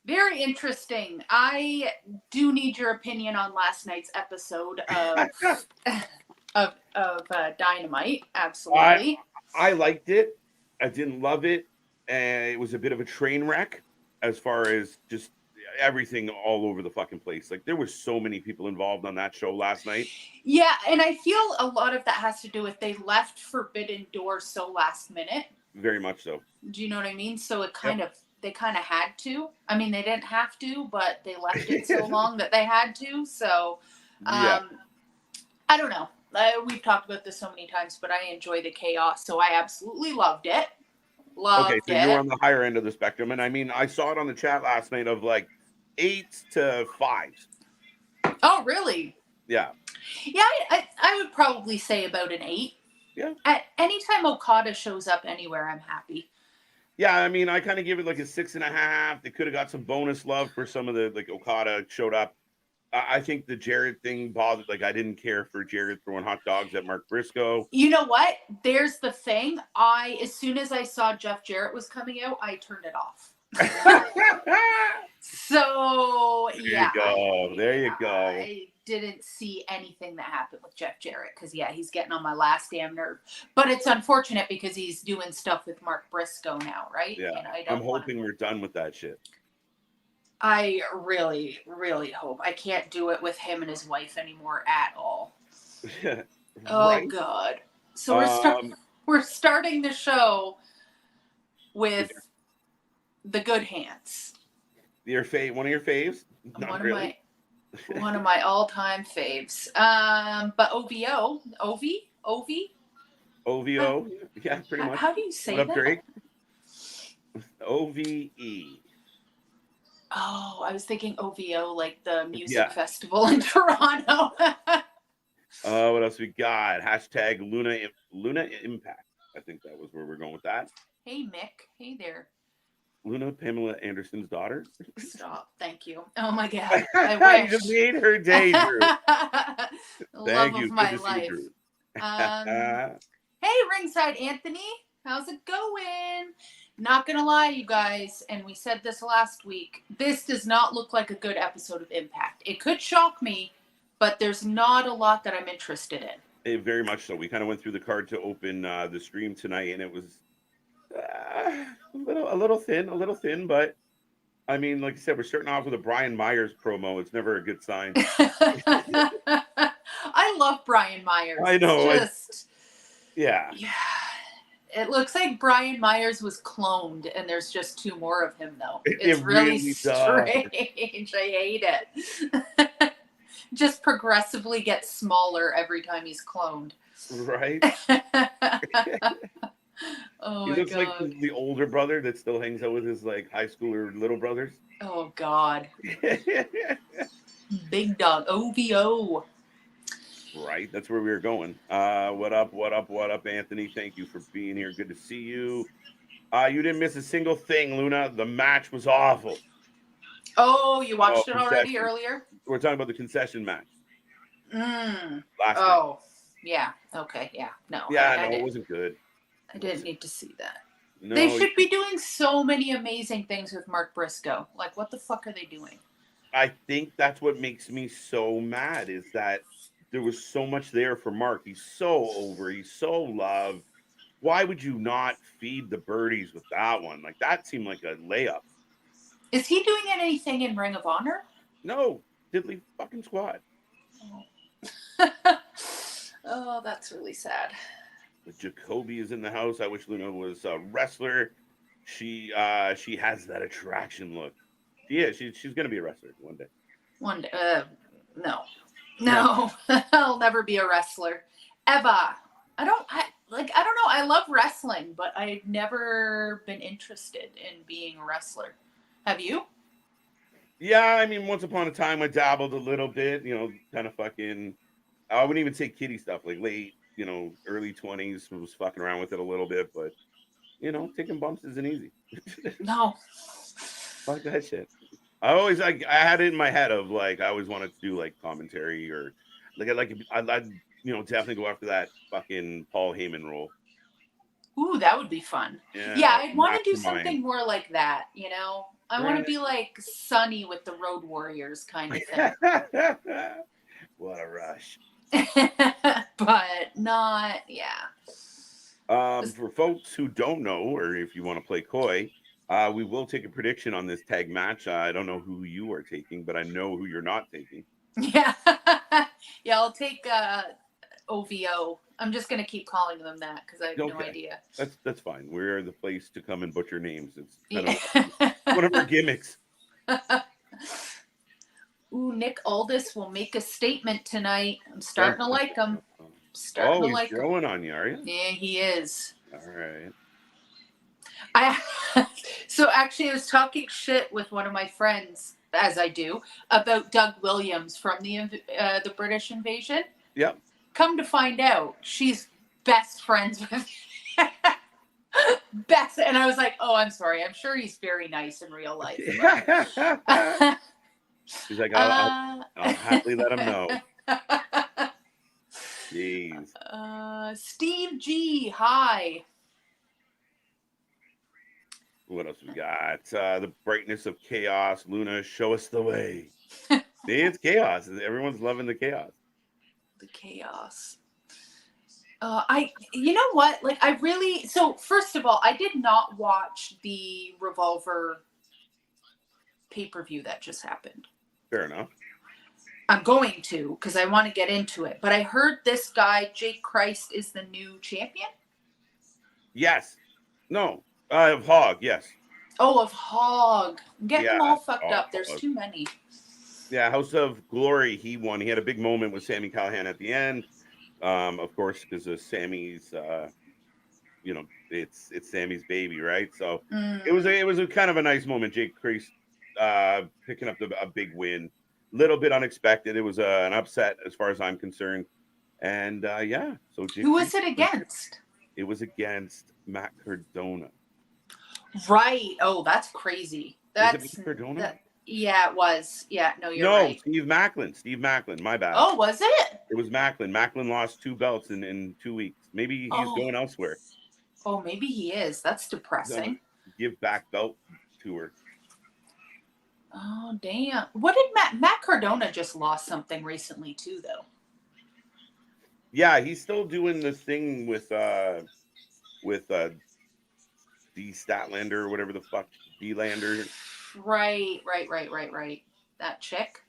Very interesting. I do need your opinion on last night's episode of Dynamite. Absolutely. I liked it. I didn't love it. And it was a bit of a train wreck as far as just everything all over the fucking place. Like, there were so many people involved on that show last night. Yeah, and I feel a lot of that has to do with they left Forbidden Door so last minute. Very much so. Do you know what I mean? So it they kind of had to. I mean, they didn't have to, but they left it so long that they had to. So, I don't know. We've talked about this so many times, but I enjoy the chaos, so I absolutely loved it. Okay, so you're on the higher end of the spectrum, and I mean, I saw it on the chat last night of like 8s to 5s. Oh, really? Yeah. Yeah, I would probably say about an 8. Yeah. At anytime Okada shows up anywhere, I'm happy. Yeah, I mean, I kind of give it like a 6.5. They could have got some bonus love for some of the, like, Okada showed up. I think the Jarrett thing bothered. Like, I didn't care for Jarrett throwing hot dogs at Mark Briscoe. You know what? There's the thing. As soon as I saw Jeff Jarrett was coming out, I turned it off. So, yeah. There you go. I didn't see anything that happened with Jeff Jarrett because, yeah, he's getting on my last damn nerve. But it's unfortunate because he's doing stuff with Mark Briscoe now, right? Yeah. And I'm hoping we're done with that shit. I really, really hope. I can't do it with him and his wife anymore at all. Right. Oh, God. So we're starting the show with the Good Hands. One of your faves? Not really. One of my all-time faves. But OVO. Yeah, pretty much. How do you say that? What up, Drake? OVE. Oh, I was thinking OVO, like the music festival in Toronto. What else we got? Hashtag Luna Impact. I think that was where we're going with that. Hey, Mick. Hey there. Luna, Pamela Anderson's daughter. Stop. Thank you. Oh, my God. I wish. You just made her day, Drew. Thank you. Of my life. Hey, Ringside Anthony. How's it going? Not going to lie, you guys, and we said this last week, this does not look like a good episode of Impact. It could shock me, but there's not a lot that I'm interested in. Very much so. We kind of went through the card to open the stream tonight, and it was a little thin, but I mean, like I said, we're starting off with a Brian Myers promo. It's never a good sign. I love Brian Myers. I know. Yeah. It looks like Brian Myers was cloned, and there's just 2 more of him, though. It's really strange. I hate it. Just progressively gets smaller every time he's cloned. Right? Oh, he looks like the older brother that still hangs out with his like high schooler little brothers. Oh, God. Big dog. OVO. Right. That's where we were going. What up, Anthony? Thank you for being here. Good to see you. You didn't miss a single thing, Luna. The match was awful. Oh, you watched it already earlier? We're talking about the concession match. Last night. Yeah. Okay. Yeah. No. Yeah, it wasn't good. I didn't need to see that. No, they should be doing so many amazing things with Mark Briscoe. Like, what the fuck are they doing? I think that's what makes me so mad is that there was so much there for Mark. He's so over. He's so loved. Why would you not feed the birdies with that one? Like, that seemed like a layup. Is he doing anything in Ring of Honor? No. Diddly fucking squad. Oh, that's really sad. Jacoby is in the house. I wish Luna was a wrestler. She has that attraction look. Yeah, she's gonna be a wrestler one day. One day. No. I'll never be a wrestler. Ever. I don't know. I love wrestling, but I've never been interested in being a wrestler. Have you? Yeah, I mean, once upon a time I dabbled a little bit, kind of fucking, I wouldn't even say kiddie stuff, like late, early 20s, was fucking around with it a little bit, but, taking bumps isn't easy. No. Fuck that shit. I had it in my head of, like, I always wanted to do, like, commentary or, I'd definitely go after that fucking Paul Heyman role. Ooh, that would be fun. Yeah, I'd want to do something more like that, I want to be like Sonny with the Road Warriors kind of thing. What a rush. But not, For folks who don't know, or if you want to play coy, we will take a prediction on this tag match. I don't know who you are taking, but I know who you're not taking. Yeah. Yeah, I'll take OVO. I'm just going to keep calling them that because I have no idea. That's fine. We're the place to come and butcher names. It's kind of one of our gimmicks. Ooh, Nick Aldis will make a statement tonight. I'm starting to like him. He's growing on you, are you? Yeah, he is. All right. So actually, I was talking shit with one of my friends, as I do, about Doug Williams from the British Invasion. Yep. Come to find out, she's best friends with best, and I was like, "Oh, I'm sorry. I'm sure he's very nice in real life." She's like, "I'll happily let him know." Jeez. Steve G. Hi. What else we got? The brightness of chaos. Luna, show us the way. See, it's chaos. Everyone's loving the chaos. The chaos. You know what? So first of all, I did not watch the Revolver pay-per-view that just happened. Fair enough. I'm going to, because I want to get into it. But I heard this guy, Jake Christ, is the new champion? Yes. No. Of Hog, yes. Oh, of Hog. I'm getting them all fucked up. There's too many. Yeah, House of Glory, he won. He had a big moment with Sami Callihan at the end. Of course, because of Sammy's, it's Sammy's baby, right? So it was a kind of a nice moment. Jake Christ picking up a big win. Little bit unexpected. It was an upset as far as I'm concerned. And so Jake who was it against? It was against Matt Cardona. Right. Oh, that's crazy. That's Cardona. Yeah, it was. Yeah, no, you're right. No, Steve Macklin. My bad. Oh, was it? It was Macklin. Macklin lost 2 belts in 2 weeks. Maybe he's going elsewhere. Oh, maybe he is. That's depressing. Give back belt tour. Oh, damn. What did Matt Cardona just lost something recently too, though? Yeah, he's still doing the thing with D Statlander or whatever the fuck, D-Lander. Right. That chick.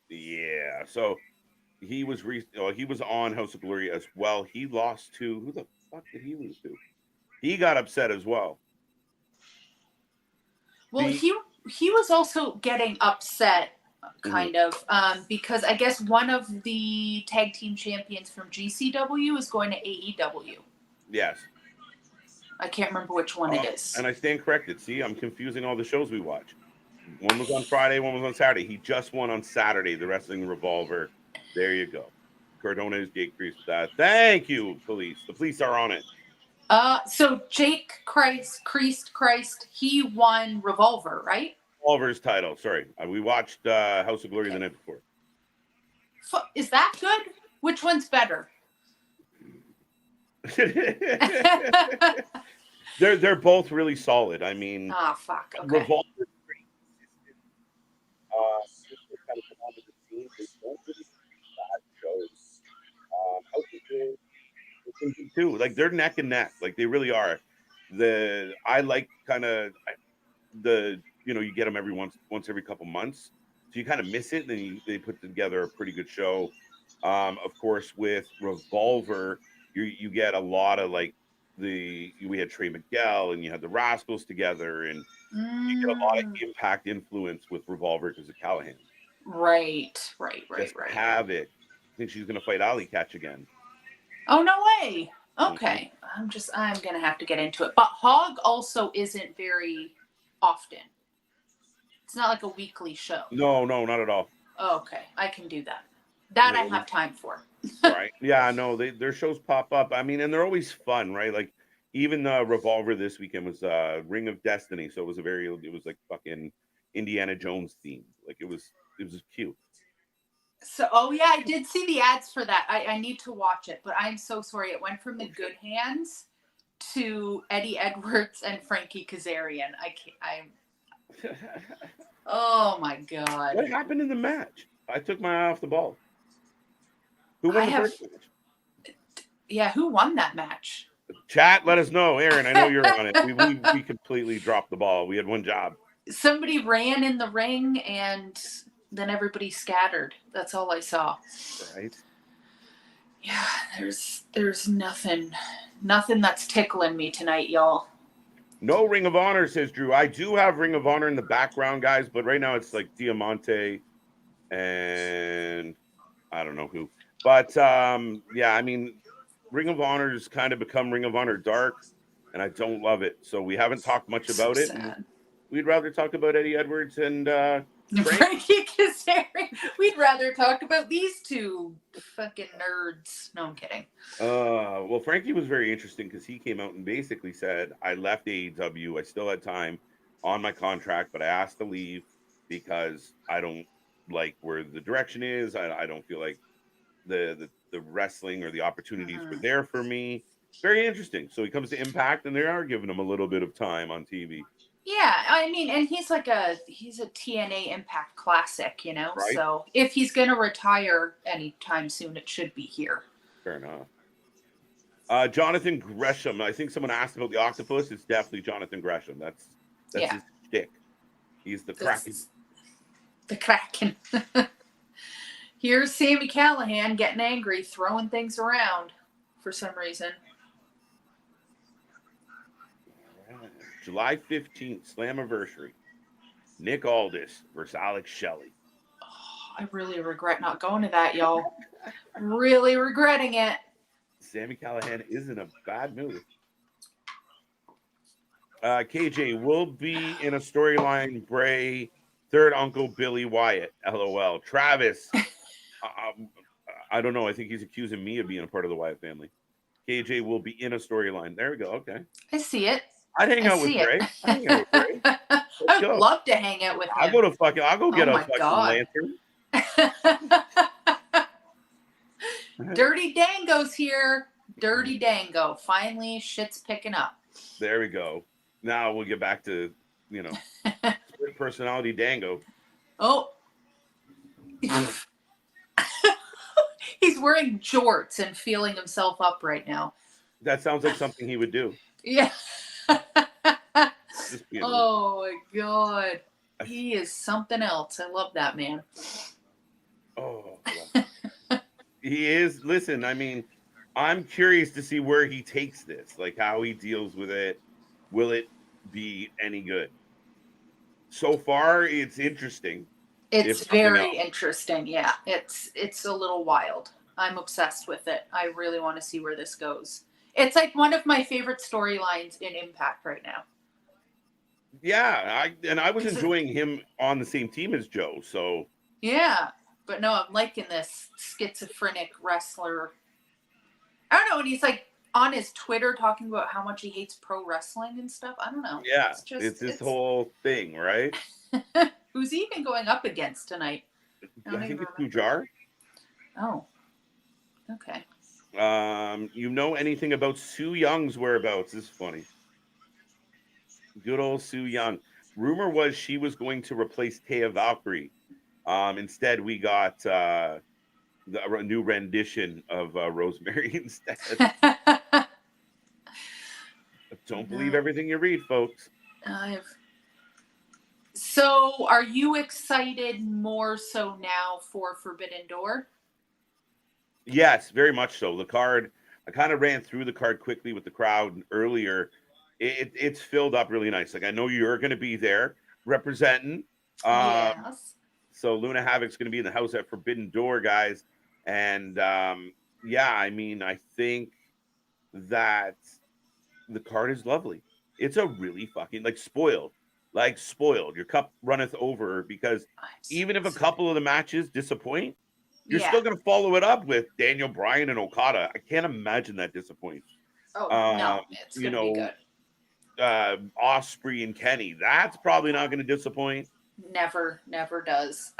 Yeah, so he was he was on House of Glory as well. He lost to who the fuck did he lose to? He got upset as well. Well, he was also getting upset, kind of, because I guess one of the tag team champions from GCW is going to AEW. Yes. I can't remember which one it is. And I stand corrected. See, I'm confusing all the shows we watch. One was on Friday, one was on Saturday. He just won on Saturday, the Wrestling Revolver. There you go. Cardona is Jake Priest with that. Thank you, police. The police are on it. So Jake Christ, he won Revolver, right? Revolver's title. Sorry, we watched House of Glory the night before. Is that good? Which one's better? They're both really solid. I mean, fuck. Okay. Revolver is pretty consistent. Kind of come onto the scene. They don't really bad shows. House of Glory too. Like they're neck and neck. Like they really are. I like kind of you get them every once every couple months, so you kind of miss it. Then they put together a pretty good show. Of course, with Revolver, you get a lot of like we had Trey Miguel and you had the Rascals together, and you get a lot of Impact influence with Revolver because of Callahan. Right. Havoc. I think she's gonna fight Ali Catch again. Oh, no way. Okay. I'm gonna have to get into it. But Hog also isn't very often. It's not like a weekly show. No, not at all. Okay, I can do that. I have time for. Right. Yeah, no, their shows pop up. I mean, and they're always fun, right? Like even Revolver this weekend was Ring of Destiny, so it was like fucking Indiana Jones theme. Like it was cute. So, I did see the ads for that. I need to watch it, but I'm so sorry. It went from the good hands to Eddie Edwards and Frankie Kazarian. Oh my God. What happened in the match? I took my eye off the ball. Who won the first match? Yeah, who won that match? Chat, let us know. Aaron, I know you're on it. We completely dropped the ball. We had one job. Somebody ran in the ring and then everybody scattered. That's all I saw. Right. Yeah, there's nothing that's tickling me tonight, y'all. No Ring of Honor, says Drew. I do have Ring of Honor in the background, guys, but right now it's like Diamante and I don't know who. But yeah, I mean, Ring of Honor's kind of become Ring of Honor Dark, and I don't love it. So we haven't talked much about it. We'd rather talk about Eddie Edwards and Frankie Kazarian. We'd rather talk about these two fucking nerds. No, I'm kidding. Well, Frankie was very interesting because he came out and basically said, I left AEW. I still had time on my contract, but I asked to leave because I don't like where the direction is. I don't feel like the wrestling or the opportunities were there for me. Very interesting. So he comes to Impact and they are giving him a little bit of time on TV. Yeah, I mean, and he's a TNA Impact classic, Right? So if he's going to retire anytime soon, it should be here. Fair enough. Jonathan Gresham. I think someone asked about the octopus. It's definitely Jonathan Gresham. That's his shtick. He's the Kraken. The Kraken. Here's Sami Callihan getting angry, throwing things around for some reason. July 15th, Slammiversary. Nick Aldis versus Alex Shelley. Oh, I really regret not going to that, y'all. Really regretting it. Sami Callihan is in a bad mood. KJ will be in a storyline. Bray, third Uncle Billy Wyatt. LOL. Travis. I don't know. I think he's accusing me of being a part of the Wyatt family. KJ will be in a storyline. There we go. Okay. I see it. I'd hang out with Bray. I'd love to hang out with him. I'll go get a fucking lantern. Dirty Dango's here. Dirty Dango. Finally, shit's picking up. There we go. Now we'll get back to, split personality Dango. Oh. He's wearing jorts and feeling himself up right now. That sounds like something he would do. Yeah. Just being oh my God. He is something else. I love that man. Oh, he is. Listen, I mean, I'm curious to see where he takes this, like how he deals with it. Will it be any good? So far, it's interesting. It's very interesting. Yeah, it's a little wild. I'm obsessed with it. I really want to see where this goes. It's like one of my favorite storylines in Impact right now. Yeah, I was enjoying him on the same team as Joe. So yeah, but no, I'm liking this schizophrenic wrestler. I don't know, and he's like on his Twitter talking about how much he hates pro wrestling and stuff. I don't know. Yeah, it's this whole thing, right? Who's he even going up against tonight? I think it's Pujar. Oh, okay. You know anything about Su Young's whereabouts? This is funny. Good old Su Young. Rumor was she was going to replace Taya Valkyrie. Instead, we got a new rendition of Rosemary instead. Don't believe everything you read, folks. So, are you excited more so now for Forbidden Door? Yes, very much so. The card, I kind of ran through the card quickly with the crowd earlier. It's filled up really nice. Like, I know you're going to be there representing. Yes. So Luna Havoc's going to be in the house at Forbidden Door, guys. And yeah, I mean, I think that the card is lovely. It's a really fucking spoiled. Your cup runneth over, because even if a couple of the matches disappoint, you're still going to follow it up with Daniel Bryan and Okada. I can't imagine that disappoints. Oh, no, it's going to be good. Osprey and Kenny, that's probably not going to disappoint. Never does.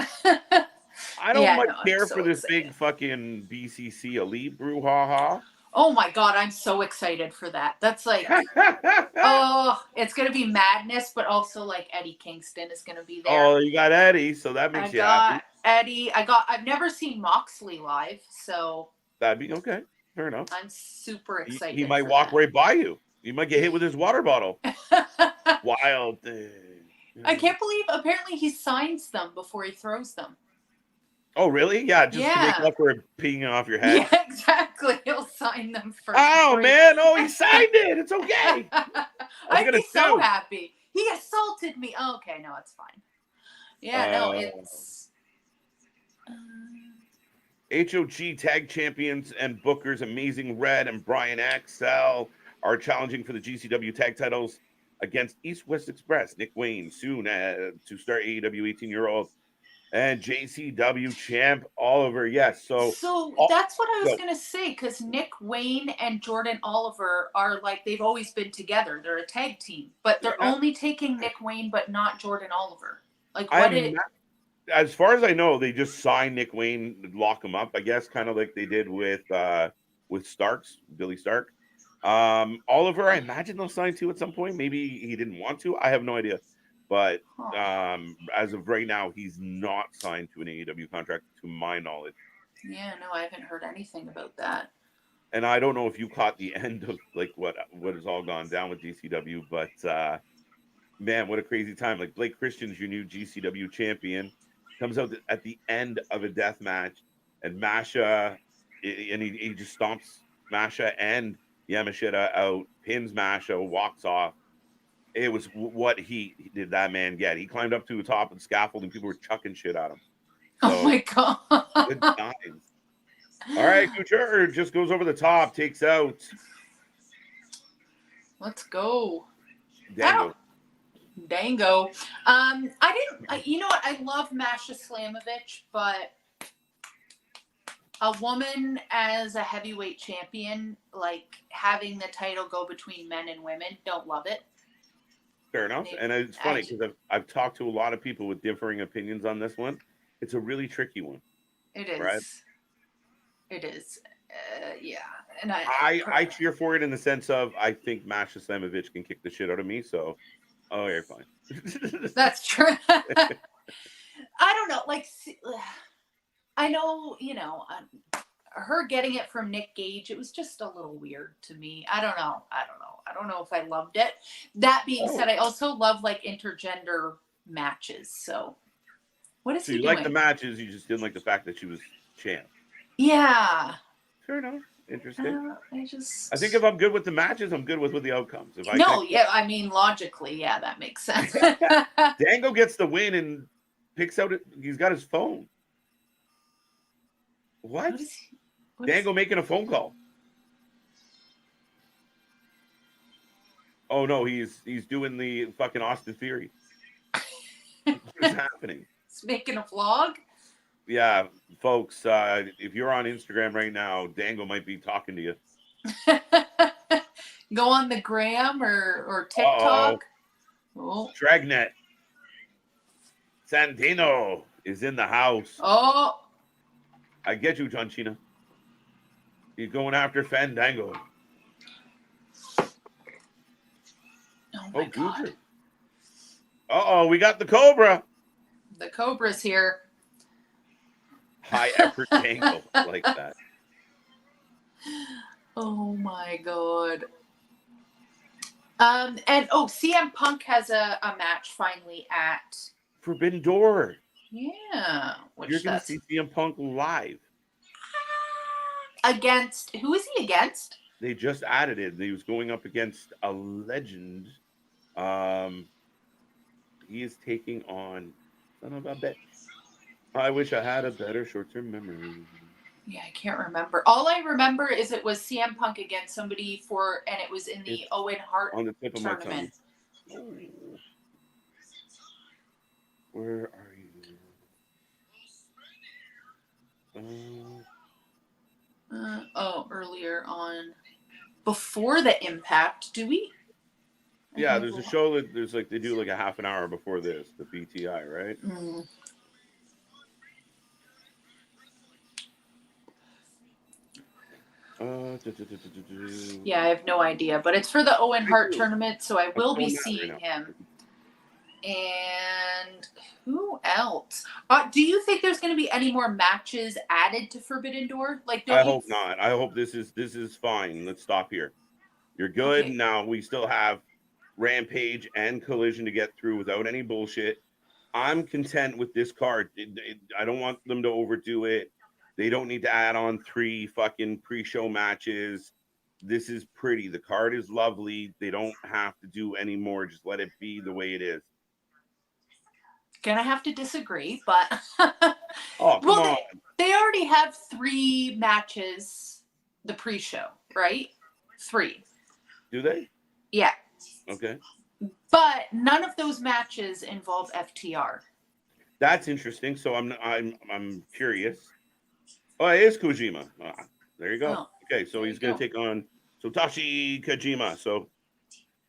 I don't much care for this big fucking BCC Elite brouhaha. Oh my God, I'm so excited for that. That's like, oh, it's going to be madness, but also like Eddie Kingston is going to be there. Oh, you got Eddie, so that makes you happy. Eddie. I've never seen Moxley live, so. That'd be okay. Fair enough. I'm super excited. He might walk right by you. You might get hit with his water bottle. Wild thing. I can't believe apparently he signs them before he throws them. Oh, really? Yeah, to make up for peeing off your head. Yeah, exactly. He'll sign them first. Oh, man. Oh, he signed it. It's okay. I'd be so happy. He assaulted me. Oh, okay, no, it's fine. Yeah, no, it's... HOG Tag Champions and Bookers Amazing Red and Brian Axel are challenging for the GCW Tag titles against East West Express, Nick Wayne, soon to start AEW 18-year-old, and JCW champ Oliver. Yes, so that's what I was going to say, because Nick Wayne and Jordan Oliver are they've always been together. They're a tag team, but they're only taking Nick Wayne, but not Jordan Oliver. As far as I know, they just signed Nick Wayne, lock him up, I guess, kind of like they did with Billy Stark. Oliver, I imagine they'll sign too at some point. Maybe he didn't want to. I have no idea. But as of right now, he's not signed to an AEW contract, to my knowledge. Yeah, no, I haven't heard anything about that. And I don't know if you caught the end of what has all gone down with GCW, but man, what a crazy time! Blake Christian's your new GCW champion, comes out at the end of a death match, and Masha, and he just stomps Masha and Yamashita out, pins Masha, walks off. It was what he did that man get. He climbed up to the top of the scaffold and people were chucking shit at him. So, oh my God. Good times. All right, Couture just goes over the top, takes out. Let's go. Dango. You know what? I love Masha Slamovich, but a woman as a heavyweight champion, having the title go between men and women, don't love it. Fair enough. And it's funny because I've talked to a lot of people with differing opinions on this one. It's a really tricky one. It is. Right? It is. Yeah. And I cheer for it in the sense of I think Masha Slamovich can kick the shit out of me. So, you're fine. That's true. I don't know. Like, I know, her getting it from Nick Gage, it was just a little weird to me. I don't know. I don't know if I loved it. That being said, I also love like intergender matches. So what is So he you doing? like the matches, you just didn't like the fact that she was champ. Yeah. Fair enough. Interesting. I think if I'm good with the matches, I'm good with the outcomes. If I I mean, logically, yeah, that makes sense. Dango gets the win and picks out he's got his phone. What? Dango making a phone call. Oh no, he's doing the fucking Austin Theory. What's happening? He's making a vlog. Yeah, folks, if you're on Instagram right now, Dango might be talking to you. Go on the gram or TikTok. Oh. Dragnet. Santino is in the house. Oh. I get you, John Cena. He's going after Fandango. Oh my God. Uh-oh, we got the Cobra. The Cobra's here. High effort Dango. Like that. Oh my God. And CM Punk has a match finally at Forbidden Door. Yeah. You're going to see CM Punk live. Against, who is he against? They just added it. He was going up against a legend. He is taking on son of a bitch. I wish I had a better short-term memory. Yeah, I can't remember. All I remember is it was CM Punk against somebody and it was in the Owen Hart on the tip of tournament. My tongue. Where are you? Earlier on, before the Impact. Do we? Yeah, there's a show that they do like a half an hour before this, the BTI, right? Mm. Yeah, I have no idea, but it's for the Owen Hart tournament, so I will be seeing him. And who else? Do you think there's going to be any more matches added to Forbidden Door? I hope not. I hope this is fine. Let's stop here. You're good. Okay. Now we still have Rampage and Collision to get through without any bullshit. I'm content with this card. I don't want them to overdo it. They don't need to add on 3 fucking pre-show matches. This is pretty. The card is lovely. They don't have to do any more. Just let it be the way it is. Gonna have to disagree, but oh, come on. They already have 3 matches, the pre-show, right? 3. Do they? Yeah. Okay. But none of those matches involve FTR. That's interesting. So I'm curious. Oh, it is Kojima. There you go. Oh, okay, so he's going to take on Satoshi Kojima. So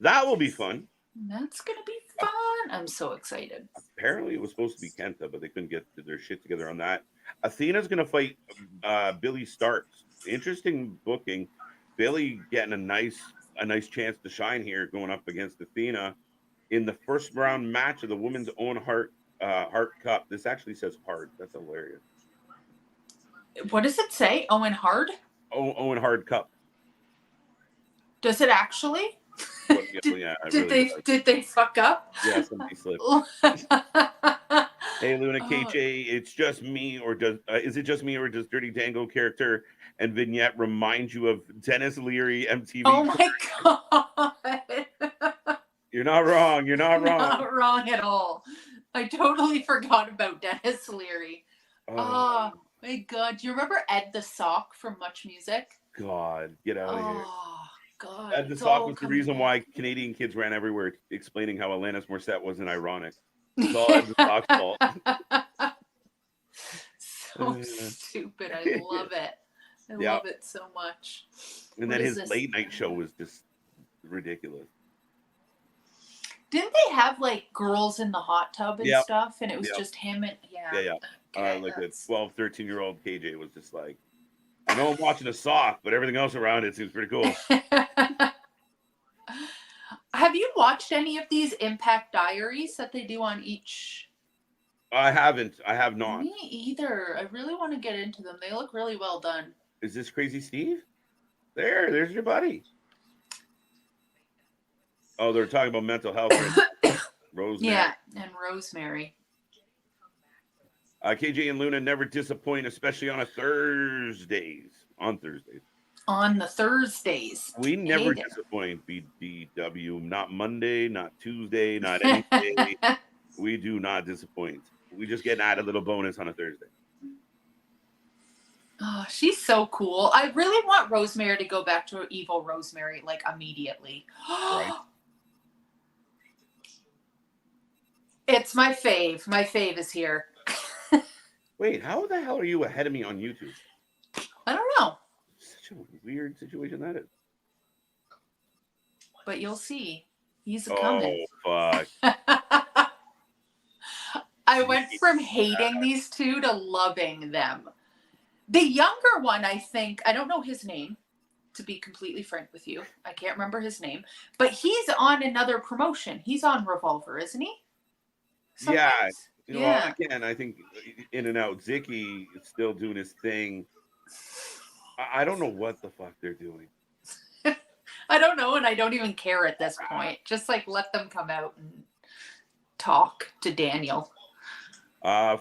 that will be fun. That's going to be fun. I'm so excited. Apparently it was supposed to be Kenta, but they couldn't get their shit together on that. Athena's going to fight Billy Starks. Interesting booking. Billy getting a nice chance to shine here, going up against Athena in the first round match of the Women's Own Heart Cup. This actually says hard. That's hilarious. What does it say? Owen Hart? Owen Hart Cup. Does it actually? Did they fuck up? Yeah, somebody slipped. Hey, Luna KJ, it's just me, or is it just me, or does Dirty Dango character and vignette remind you of Dennis Leary MTV? Oh my God! You're not wrong. You're not wrong. Not wrong at all. I totally forgot about Dennis Leary. Oh my God! Do you remember Ed the Sock from Much Music? God, get out of here. Oh God! Ed the Sock was the reason why Canadian kids ran everywhere explaining how Alanis Morissette wasn't ironic. It's all Ed the Sock's fault. So stupid. I love it. I love it so much. And then his late night show was just ridiculous. Didn't they have like girls in the hot tub and stuff? And it was just him and Okay, like a 12, 13-year-old KJ was just like, I know I'm watching a sock, but everything else around it seems pretty cool. Have you watched any of these Impact Diaries that they do on each I haven't. I have not. Me either. I really want to get into them. They look really well done. Is this Crazy Steve? There's your buddy. Oh, they're talking about mental health. Right? Rosemary. Yeah, and Rosemary. KJ and Luna never disappoint, especially on Thursdays. On Thursdays. On the Thursdays. We never disappoint, BDW. Not Monday, not Tuesday, not any day. We do not disappoint. We just get add a little bonus on a Thursday. Oh, she's so cool. I really want Rosemary to go back to evil Rosemary, like, immediately. Right. It's my fave. My fave is here. Wait, how the hell are you ahead of me on YouTube? I don't know. Such a weird situation that is. But you'll see. He's coming. Oh, fuck. I went from hating these two to loving them. The younger one, I think, I don't know his name, to be completely frank with you. I can't remember his name. But he's on another promotion. He's on Revolver, isn't he? Sometimes? Yeah. Well, again, I think In and Out Zicky is still doing his thing. I don't know what the fuck they're doing. I don't know, and I don't even care at this point. Just like let them come out and talk to Daniel.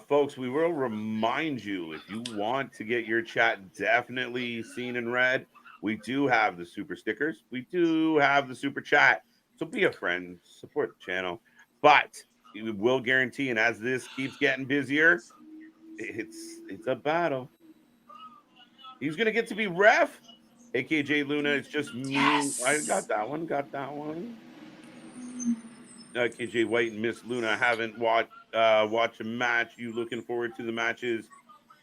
Folks, we will remind you, if you want to get your chat definitely seen and read, we do have the super stickers. We do have the super chat. So be a friend, support the channel. But we will guarantee, and as this keeps getting busier, it's a battle. He's going to get to be ref. AKJ Luna, it's just me. Yes. I got that one. KJ White and Miss Luna haven't watched a match. You looking forward to the matches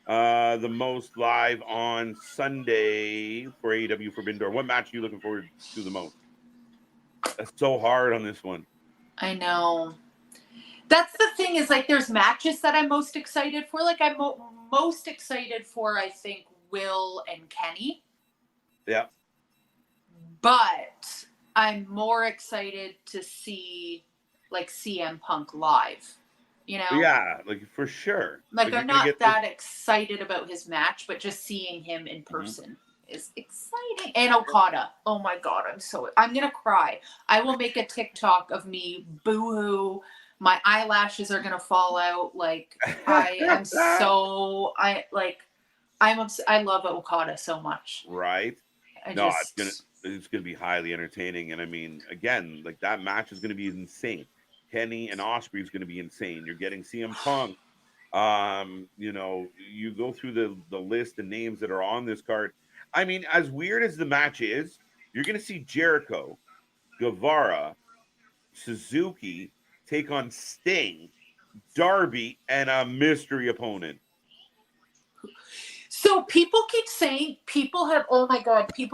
the most live on Sunday for AEW Forbidden Door? What match are you looking forward to the most? That's so hard on this one. I know. That's the thing, is like there's matches that I'm most excited for. Like I'm most excited for, I think, Will and Kenny. Yeah. But I'm more excited to see like CM Punk live, you know? Yeah, like for sure. Like I'm not that excited about his match, but just seeing him in person is exciting. And Okada. Oh my God, I'm going to cry. I will make a TikTok of me boo-hoo. My eyelashes are going to fall out. Like I love Okada so much. Right. It's gonna be highly entertaining. And I mean, again, like that match is gonna be insane. Kenny and Osprey is gonna be insane. You're getting CM Punk. You go through the list of names that are on this card. I mean, as weird as the match is, you're gonna see Jericho, Guevara, Suzuki take on Sting, Darby, and a mystery opponent. So people keep saying people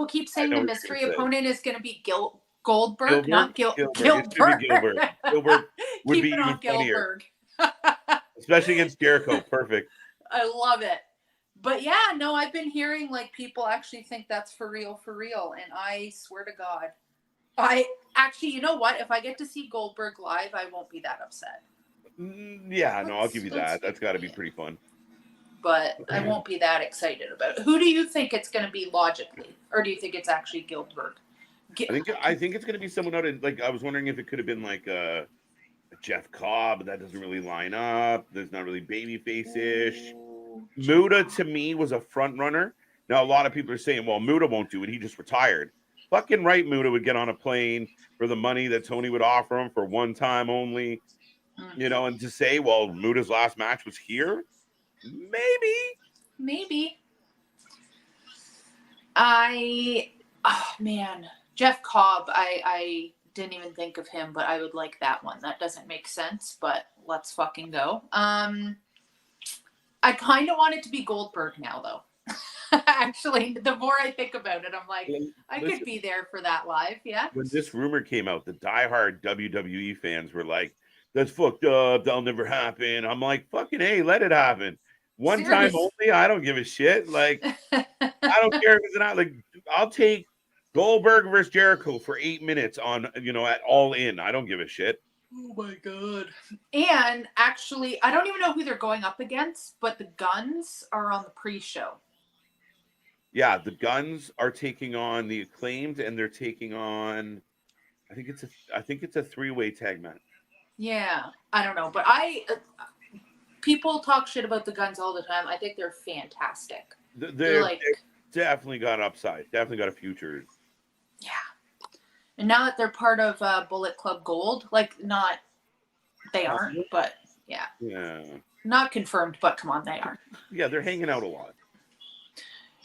keep saying the mystery opponent is going to be Goldberg, not Gilbert. Gilbert would be even funnier. Especially against Jericho. Perfect. I love it. But yeah, no, I've been hearing like people actually think that's for real. And I swear to God, you know what? If I get to see Goldberg live, I won't be that upset. Yeah, no, I'll give you that. That's got to be pretty fun. But I won't be that excited about it. Who do you think it's going to be logically? Or do you think it's actually Goldberg? I think it's going to be someone out of, like, I was wondering if it could have been like a Jeff Cobb, but that doesn't really line up. There's not really babyface-ish. Muda, to me, was a front runner. Now, a lot of people are saying, well, Muda won't do it. He just retired. Fucking right, Muda would get on a plane for the money that Tony would offer him for one time only. And to say, well, Muda's last match was here? Maybe. Jeff Cobb, I didn't even think of him, but I would like that one. That doesn't make sense, but let's fucking go. I kind of want it to be Goldberg now, though. Actually, the more I think about it, I'm like, I could be there for that live, yeah? When this rumor came out, the diehard WWE fans were like, that's fucked up, that'll never happen. I'm like, fucking hey, let it happen. One time only, I don't give a shit. Like, I don't care if it's not. Like, I'll take Goldberg versus Jericho for 8 minutes on, at All In. I don't give a shit. Oh my god. And actually, I don't even know who they're going up against, but the Guns are on the pre-show. Yeah, the Guns are taking on the Acclaimed, and they're taking on, I think it's a three-way tag match. Yeah, I don't know, but people talk shit about the Guns all the time. I think they're fantastic. They're definitely got upside, definitely got a future. Yeah. And now that they're part of Bullet Club Gold, they aren't, but yeah. Yeah. Not confirmed, but come on, they are. Yeah, they're hanging out a lot.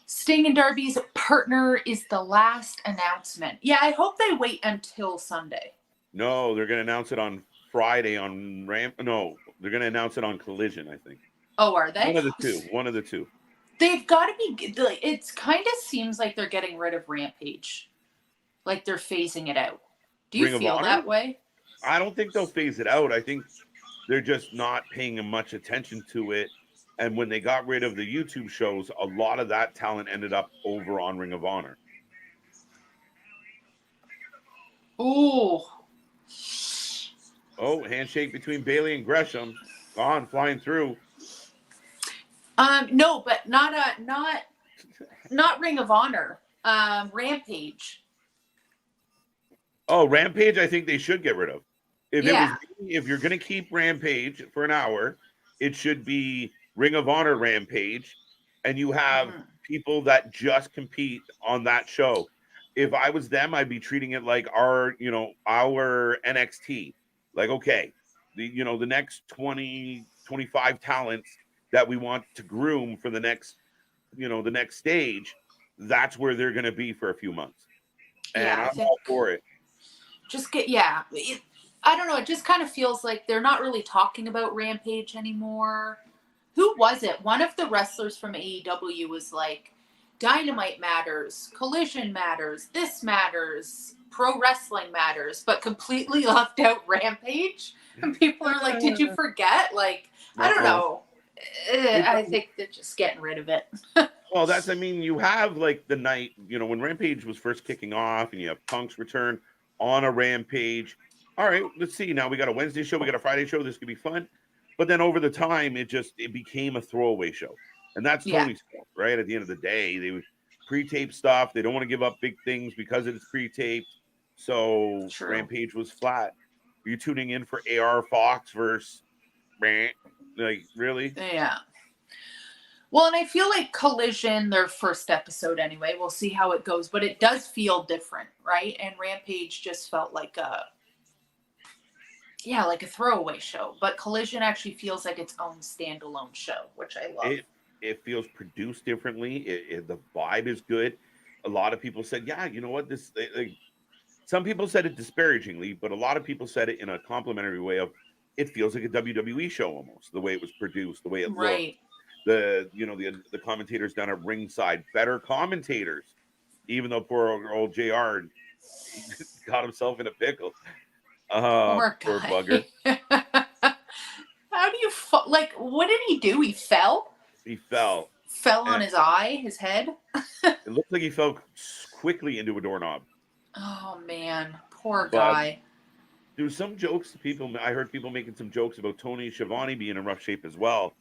Sting and Darby's partner is the last announcement. Yeah, I hope they wait until Sunday. No, they're going to announce it on Friday on No, they're going to announce it on Collision, I think. Oh, are they? One of the two. They've got to be. It kind of seems like they're getting rid of Rampage. Like they're phasing it out. Do you feel that way? I don't think they'll phase it out. I think they're just not paying much attention to it. And when they got rid of the YouTube shows, a lot of that talent ended up over on Ring of Honor. Ooh. Oh, handshake between Bayley and Gresham. Gone, flying through. No, but not Ring of Honor. Rampage. Oh, Rampage, I think they should get rid of. If you're going to keep Rampage for an hour, it should be Ring of Honor Rampage, and you have people that just compete on that show. If I was them, I'd be treating it like our NXT. Like, okay, the next 20, 25 talents that we want to groom for the next stage, that's where they're going to be for a few months. And I'm all for it. I don't know. It just kind of feels like they're not really talking about Rampage anymore. Who was it? One of the wrestlers from AEW was like, Dynamite matters, Collision matters, this matters, pro wrestling matters, but completely left out Rampage. And people are like, did you forget? Like, I don't know. I think they're just getting rid of it. Well, you have like the night, when Rampage was first kicking off, and you have Punk's return on a Rampage. All right, let's see. Now we got a Wednesday show, we got a Friday show. This could be fun. But then over the time, it became a throwaway show. And that's Tony's fault, right? At the end of the day, they would pre-tape stuff. They don't want to give up big things because it's pre-taped. So True. Rampage was flat. Are you tuning in for AR Fox versus like, really? Yeah. Well, and I feel like Collision, their first episode anyway, we'll see how it goes, but it does feel different, right? And Rampage just felt like a throwaway show. But Collision actually feels like its own standalone show, which I love. It feels produced differently. The vibe is good. A lot of people said, yeah, you know what? Some people said it disparagingly, but a lot of people said it in a complimentary way of, it feels like a WWE show almost, the way it was produced, the way it looked. The commentators down at ringside, better commentators, even though poor old JR got himself in a pickle. Poor bugger. How do you what did he do? He fell? He fell on his eye, his head. It looked like he fell quickly into a doorknob. Oh man, poor guy. There's some jokes. I heard people making some jokes about Tony Schiavone being in rough shape as well.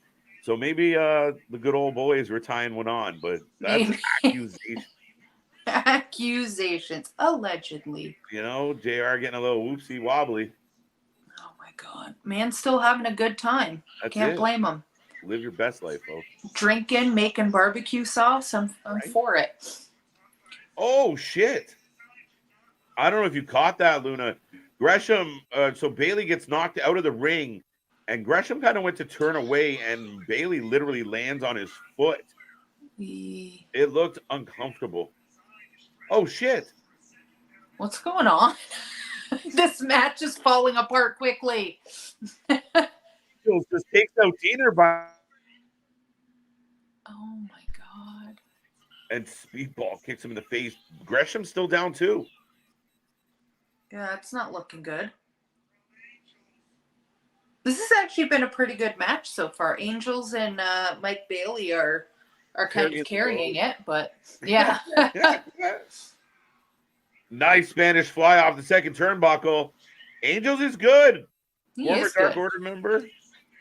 So maybe the good old boys were tying one on, but that's an accusation. Accusations, allegedly. JR getting a little whoopsie wobbly. Oh my God, man's still having a good time. Can't blame him. Live your best life, folks. Drinking, making barbecue sauce. I'm for it. Oh shit! I don't know if you caught that, Luna. Gresham. So Bayley gets knocked out of the ring, and Gresham kind of went to turn away, and Bayley literally lands on his foot. It looked uncomfortable. Oh shit! What's going on? This match is falling apart quickly. Just takes out Diener by. Oh my God! And Speedball kicks him in the face. Gresham's still down too. Yeah, it's not looking good. This has actually been a pretty good match so far. Angels and Mike Bailey are kind of carrying it, but yeah. Nice Spanish fly off the second turnbuckle. Angels is good. He Former is Dark good. Order member.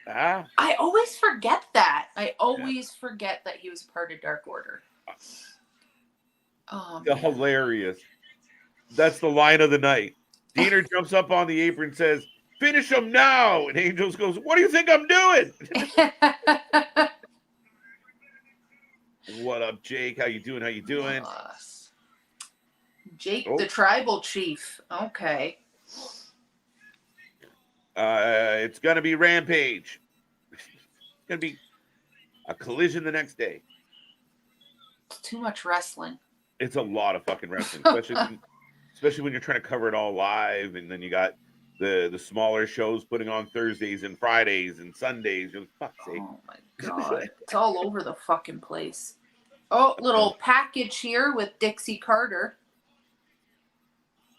Ah. I always forget that. I always forget that he was part of Dark Order. Oh, man. Hilarious. That's the line of the night. Diener jumps up on the apron and says, "Finish him now." And Angels goes, "What do you think I'm doing?" What up, Jake? How you doing? How you doing? Jake, the tribal chief. Okay. It's going to be Rampage. It's going to be a Collision the next day. It's too much wrestling. It's a lot of fucking wrestling, especially when you're trying to cover it all live, and then you got the smaller shows putting on Thursdays and Fridays and Sundays. Fuck's sake. Oh my god. It's all over the fucking place. Oh, little package here with Dixie Carter.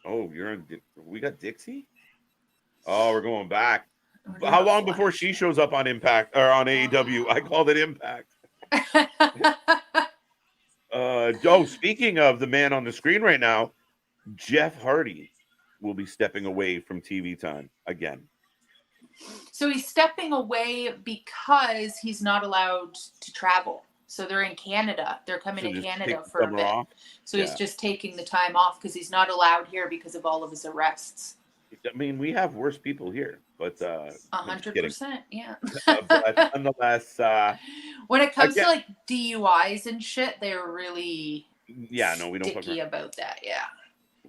Oh, we got Dixie? Oh, we're going back. How long before she shows up on Impact or on AEW? I called it Impact. Speaking of the man on the screen right now, Jeff Hardy will be stepping away from TV time again. So he's stepping away because he's not allowed to travel. So they're in Canada. They're coming to Canada for a bit. Off. So he's just taking the time off because he's not allowed here because of all of his arrests. I mean, we have worse people here, but 100%, yeah. But nonetheless, when it comes to like DUIs and shit, they're really we don't sticky about that. Yeah.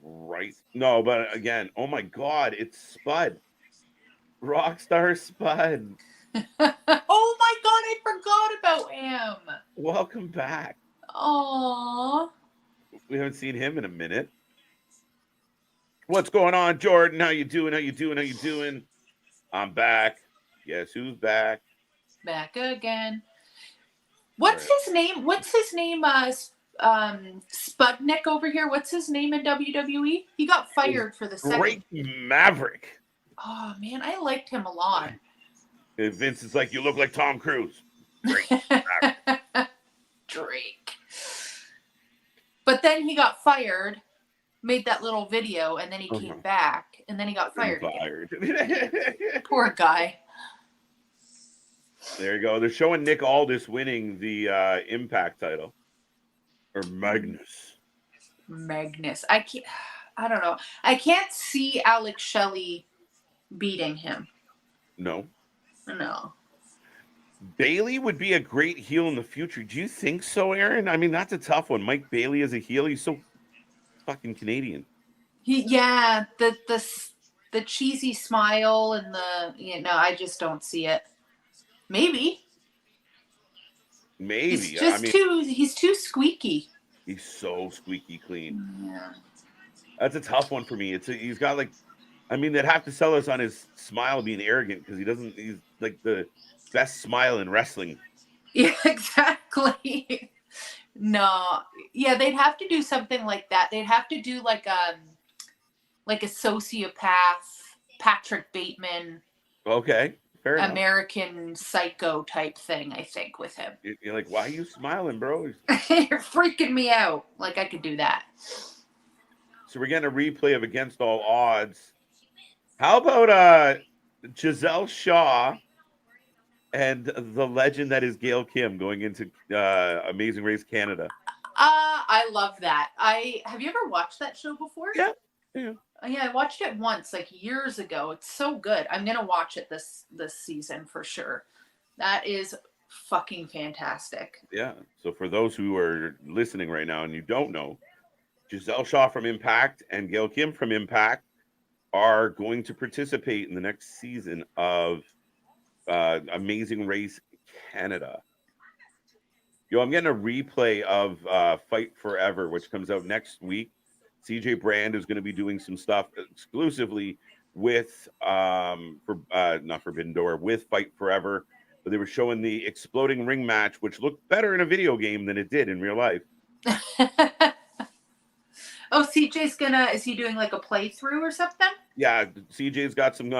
Right. No, but again, oh my God, it's Spud. Rockstar Spud. Oh my God, I forgot about him. Welcome back. Aww. We haven't seen him in a minute. What's going on, Jordan? How you doing? How you doing? How you doing? I'm back. Guess who's back? Back again. What's his name? What's his name? Spudnik over here. What's his name in WWE? He got fired for the second. Drake Maverick. Oh man, I liked him a lot. Vince is like, you look like Tom Cruise. Drake. But then he got fired, made that little video, and then he came back, and then he got fired again. Poor guy. There you go. They're showing Nick Aldis winning the Impact title. Or Magnus. I don't know. I can't see Alex Shelley beating him. No. Bailey would be a great heel in the future. Do you think so, Aaron? I mean, that's a tough one. Mike Bailey as a heel, he's so fucking Canadian. The cheesy smile and I just don't see it. Maybe. He's just he's too squeaky. He's so squeaky clean. Yeah. That's a tough one for me. He's got like, I mean, they'd have to sell us on his smile being arrogant because he's like the best smile in wrestling. Yeah, exactly. No. Yeah, they'd have to do something like that. They'd have to do like a sociopath, Patrick Bateman. Okay. Fair enough. American Psycho type thing, I think, with him. You're like, why are you smiling, bro? You're freaking me out. Like, I could do that. So we're getting a replay of Against All Odds. How about Giselle Shaw and the legend that is Gail Kim going into Amazing Race Canada? I love that. Have you ever watched that show before? Yeah. Yeah, I watched it once, like years ago. It's so good. I'm gonna watch it this season for sure. That is fucking fantastic. Yeah. So for those who are listening right now and you don't know, Giselle Shaw from Impact and Gail Kim from Impact are going to participate in the next season of Amazing Race Canada. I'm getting a replay of Fight Forever, which comes out next week. CJ Brand is going to be doing some stuff exclusively with not Forbidden Door, with Fight Forever. But they were showing the exploding ring match, which looked better in a video game than it did in real life. Oh, CJ's is he doing like a playthrough or something? Yeah, CJ's got some,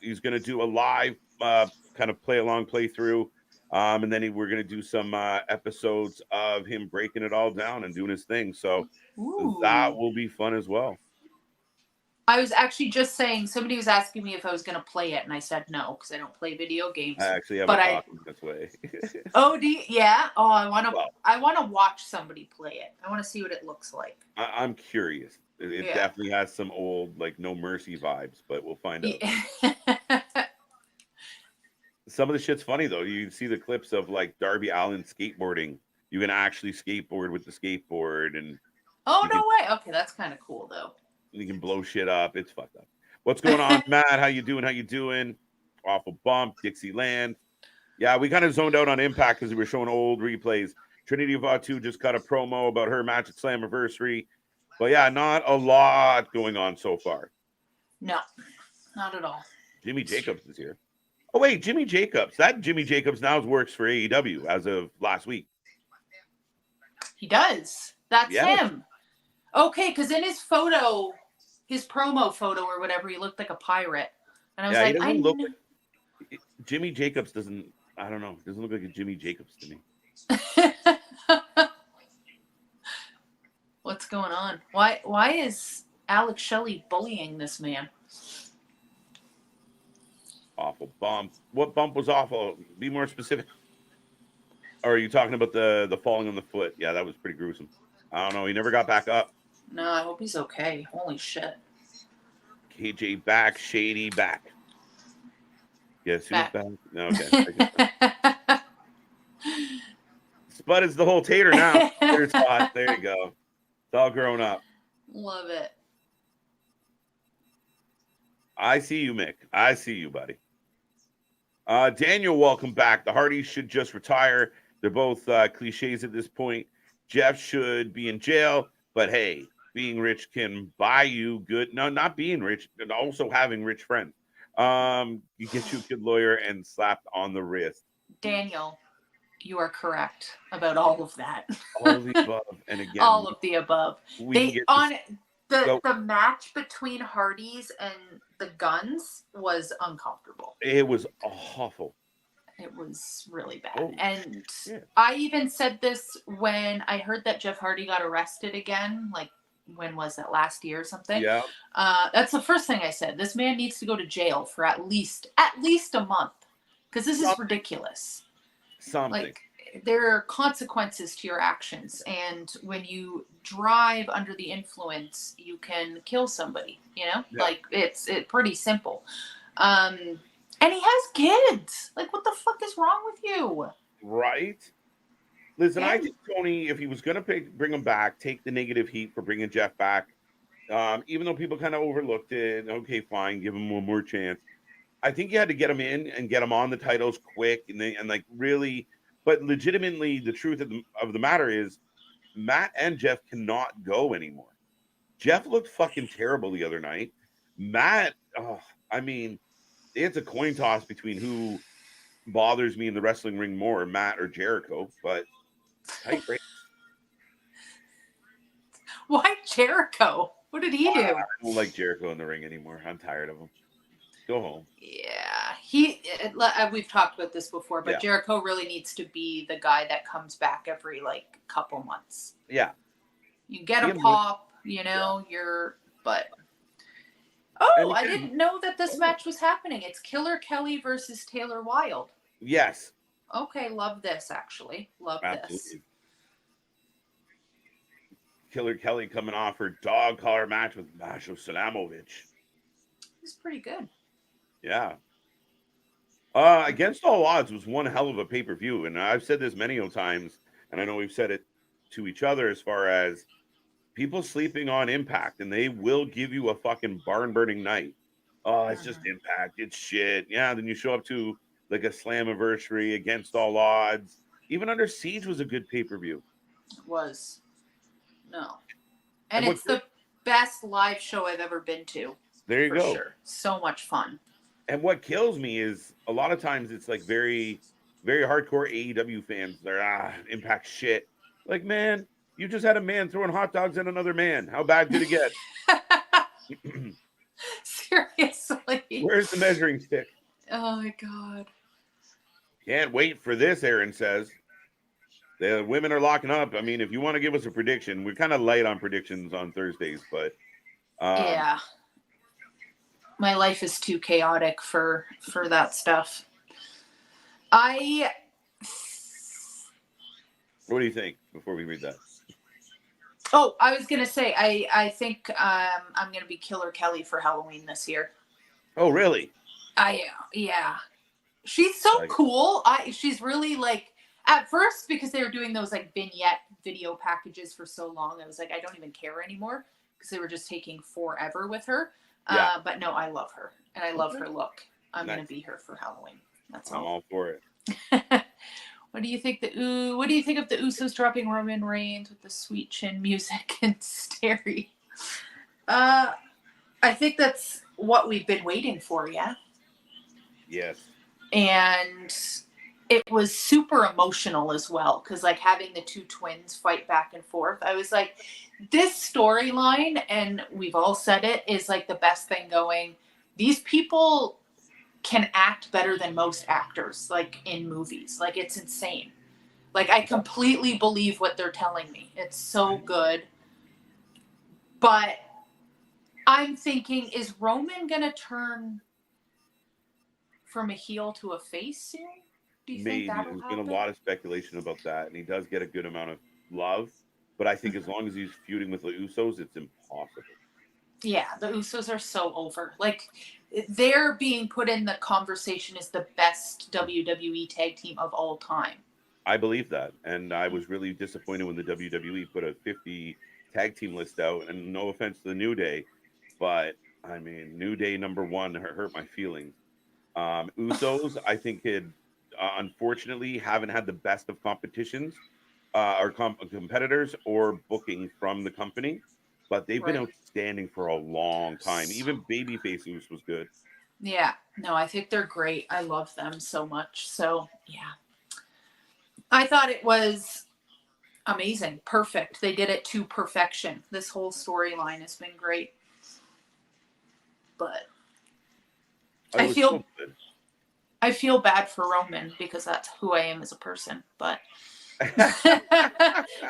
he's going to do a live kind of play along playthrough. And then we're going to do some episodes of him breaking it all down and doing his thing. So that will be fun as well. I was actually just saying, somebody was asking me if I was going to play it, and I said no, because I don't play video games. I actually have but a talking this way. Oh, yeah? Oh, Well, I want to watch somebody play it. I want to see what it looks like. I'm curious. It Yeah. definitely has some old, like, No Mercy vibes, but we'll find out. Yeah. Some of the shit's funny, though. You see the clips of, like, Darby Allin skateboarding. You can actually skateboard with the skateboard, and Oh, you no can way. Okay, that's kind of cool, though. blow shit up. It's fucked up. What's going on, Matt? How you doing? How you doing? Awful bump, Dixieland. Yeah, we kind of zoned out on Impact because we were showing old replays. Trinity Vatu just cut a promo about her match at Slammiversary. But yeah, not a lot going on so far. No, not at all. Jimmy Jacobs is here. Oh, wait, Jimmy Jacobs. That Jimmy Jacobs now works for AEW as of last week. He does. That's Yes. him. Okay, because in his photo, his promo photo or whatever, he looked like a pirate. And I was Yeah, he like, doesn't look like, Jimmy Jacobs doesn't, I don't know, doesn't look like a Jimmy Jacobs to me. What's going on? Why is Alex Shelley bullying this man? Awful bump. What bump was awful? Be more specific. Or are you talking about the falling on the foot? Yeah, that was pretty gruesome. I don't know. He never got back up. No, I hope he's okay. Holy shit. KJ back, Shady back. Guess who's Back. back? No, okay. Spud is the whole tater now. Tater spot. There you go. It's all grown up. Love it. I see you, Mick. I see you, buddy. Daniel, welcome back. The Hardys should just retire. They're both cliches at this point. Jeff should be in jail, but hey, being rich can buy you good. No, not being rich, and also having rich friends. You get you a good lawyer and slapped on the wrist. Daniel, you are correct about all of that. All of the above, and again, all of the above. The match between Hardys and the Guns was uncomfortable. It was awful. It was really bad. Oh, and yeah. I even said this when I heard that Jeff Hardy got arrested again, like when was that, last year or something? Yeah. That's the first thing I said. This man needs to go to jail for at least a month, because this is ridiculous. Something. Like, there are consequences to your actions, and when you drive under the influence, you can kill somebody. You know, like it's pretty simple. And he has kids. Like, what the fuck is wrong with you? Right. Listen, I think Tony, if he was going to bring him back, take the negative heat for bringing Jeff back. Even though people kind of overlooked it, okay, fine, give him one more chance. I think you had to get him in and get him on the titles quick, and like really. But legitimately, the truth of the matter is, Matt and Jeff cannot go anymore. Jeff looked fucking terrible the other night. Matt, I mean, it's a coin toss between who bothers me in the wrestling ring more, Matt or Jericho, but tight race. Why Jericho? What did he do? I don't like Jericho in the ring anymore. I'm tired of him. Go home. Yeah, we've talked about this before, but Jericho really needs to be the guy that comes back every like couple months. Yeah, you get a pop, but I didn't know that this match was happening. It's Killer Kelly versus Taylor Wilde. Yes. Okay, love this, actually. Love this. Killer Kelly coming off her dog collar match with Masha Salamovich. It's pretty good. Yeah. Against All Odds was one hell of a pay-per-view, and I've said this many times, and I know we've said it to each other as far as people sleeping on Impact, and they will give you a fucking barn-burning night. Oh, it's just Impact. It's shit. Yeah, then you show up to like a Slammiversary, Against All Odds. Even Under Siege was a good pay-per-view. It was. No. And it's the best live show I've ever been to. There you go. Sure. So much fun. And what kills me is a lot of times it's like very, very hardcore AEW fans. They're Impact shit. Like, man, you just had a man throwing hot dogs at another man. How bad did it get? Seriously. Where's the measuring stick? Oh my God. Can't wait for this, Aaron says. The women are locking up. I mean, if you want to give us a prediction, we're kind of light on predictions on Thursdays, but yeah. My life is too chaotic for that stuff. What do you think before we read that? Oh, I was gonna say I think I'm gonna be Killer Kelly for Halloween this year. Oh, really? Yeah. She's so cool. She's really like, at first, because they were doing those like vignette video packages for so long, I was like, I don't even care anymore because they were just taking forever with her. Yeah. But no, I love her and I love her look. I'm gonna be her for Halloween. That's all. I'm all for it. What do you think of the Usos dropping Roman Reigns with the sweet chin music and Steri? I think that's what we've been waiting for, yeah? Yes. And it was super emotional as well, because like having the two twins fight back and forth, I was like, this storyline, and we've all said it, is like the best thing going. These people can act better than most actors, like in movies. Like, it's insane. Like, I completely believe what they're telling me. It's so good. But I'm thinking, is Roman gonna turn from a heel to a face soon? Do you think that'll happen? There's been a lot of speculation about that, and he does get a good amount of love. But I think as long as he's feuding with the Usos, it's impossible. Yeah, the Usos are so over. Like, they're being put in the conversation as the best WWE tag team of all time. I believe that, and I was really disappointed when the WWE put a 50 tag team list out. And no offense to the New Day, but I mean, New Day #1 hurt my feelings. Usos, I think, unfortunately haven't had the best of competitions or competitors or booking from the company, but they've been outstanding for a long time. Even Babyface Us was good. Yeah, no, I think they're great. I love them so much. So, yeah. I thought it was amazing. Perfect. They did it to perfection. This whole storyline has been great. But I feel bad for Roman because that's who I am as a person. But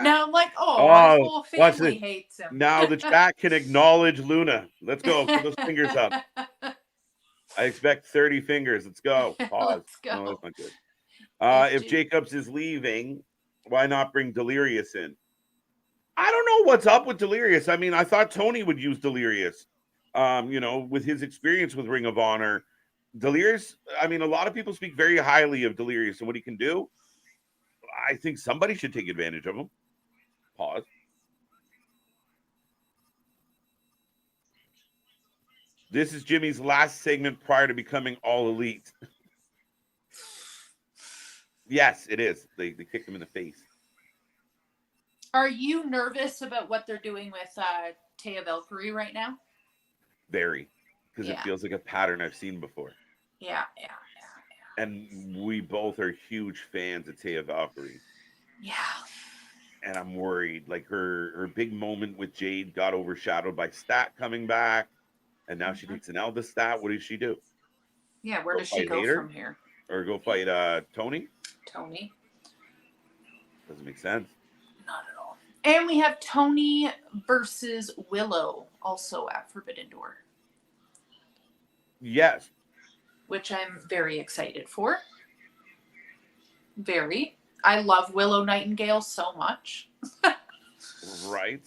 now I'm like, his whole family hates him. Now the chat can acknowledge Luna. Let's go. Put those fingers up. I expect 30 fingers. Let's go. Pause. Let's go. No, that's not good. If Jacobs is leaving, why not bring Delirious in? I don't know what's up with Delirious. I mean, I thought Tony would use Delirious. With his experience with Ring of Honor, Delirious, I mean, a lot of people speak very highly of Delirious and what he can do. I think somebody should take advantage of him. Pause. This is Jimmy's last segment prior to becoming All Elite. Yes, it is. They kicked him in the face. Are you nervous about what they're doing with Taya Valkyrie right now? Very. Because it feels like a pattern I've seen before. Yeah. And we both are huge fans of Taya Valkyrie. Yeah. And I'm worried. Like her big moment with Jade got overshadowed by Stat coming back. And now she takes an L to Stat. What does she do? Yeah, where does she go from here? Or go fight Tony? Tony. Doesn't make sense. Not at all. And we have Tony versus Willow also at Forbidden Door. Yes. Which I'm very excited for. Very. I love Willow Nightingale so much. Right.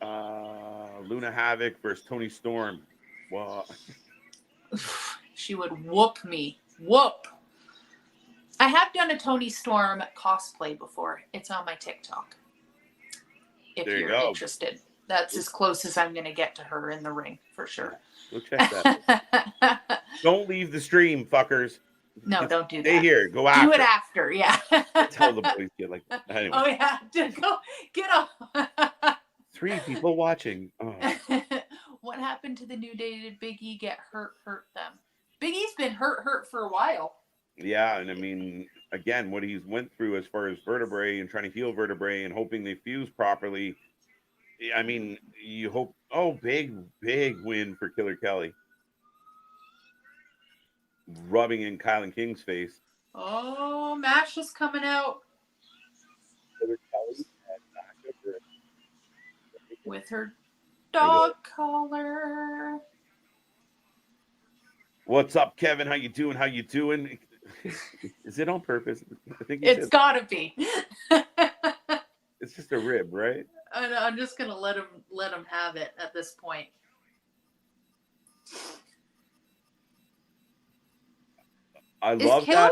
Luna Havoc versus Tony Storm. Well, she would whoop me. Whoop. I have done a Tony Storm cosplay before. It's on my TikTok. If you're interested. That's as close as I'm going to get to her in the ring, for sure. Go check that. Don't leave the stream, fuckers. No, don't do that. Stay here. Go after. Do it after, yeah. Tell the boys get like that. Anyway. Oh, yeah. Go get off. 3 people watching. Oh. What happened to the New Day? Did Big E get hurt them? Big E's been hurt for a while. Yeah, and I mean, again, what he's went through as far as vertebrae and trying to heal vertebrae and hoping they fuse properly. I mean, you hope. Oh, big win for Killer Kelly. Rubbing in Kylan King's face. Oh, Mash is coming out. Killer Kelly with her dog collar. What's up, Kevin? How you doing? How you doing? Is it on purpose? I think he It's said gotta be. it's just a rib, right? I'm just gonna let him have it at this point. I love that.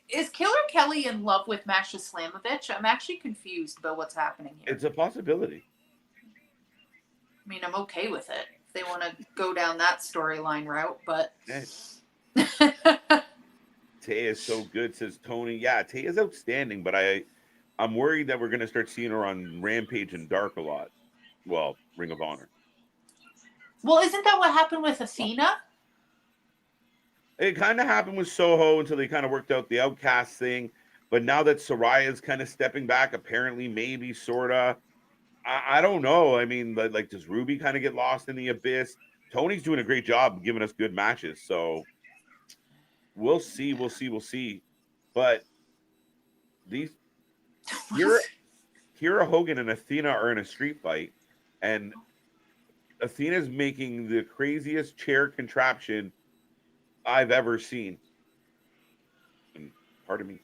Is Killer Kelly in love with Masha Slamovich? I'm actually confused about what's happening here. It's a possibility. I mean, I'm okay with it if they want to go down that storyline route, but. Hey. Tay is so good, says Tony. Yeah, Tay is outstanding, but I'm worried that we're gonna start seeing her on Rampage and Dark a lot. Well, Ring of Honor. Well, isn't that what happened with Athena? It kind of happened with Soho until they kind of worked out the Outcast thing. But now that Soraya's kind of stepping back, apparently, maybe, sorta. I don't know. I mean, like, does Ruby kind of get lost in the abyss? Tony's doing a great job giving us good matches. So we'll see. But these Kira Hogan and Athena are in a street fight. And Athena's making the craziest chair contraption I've ever seen. And pardon me.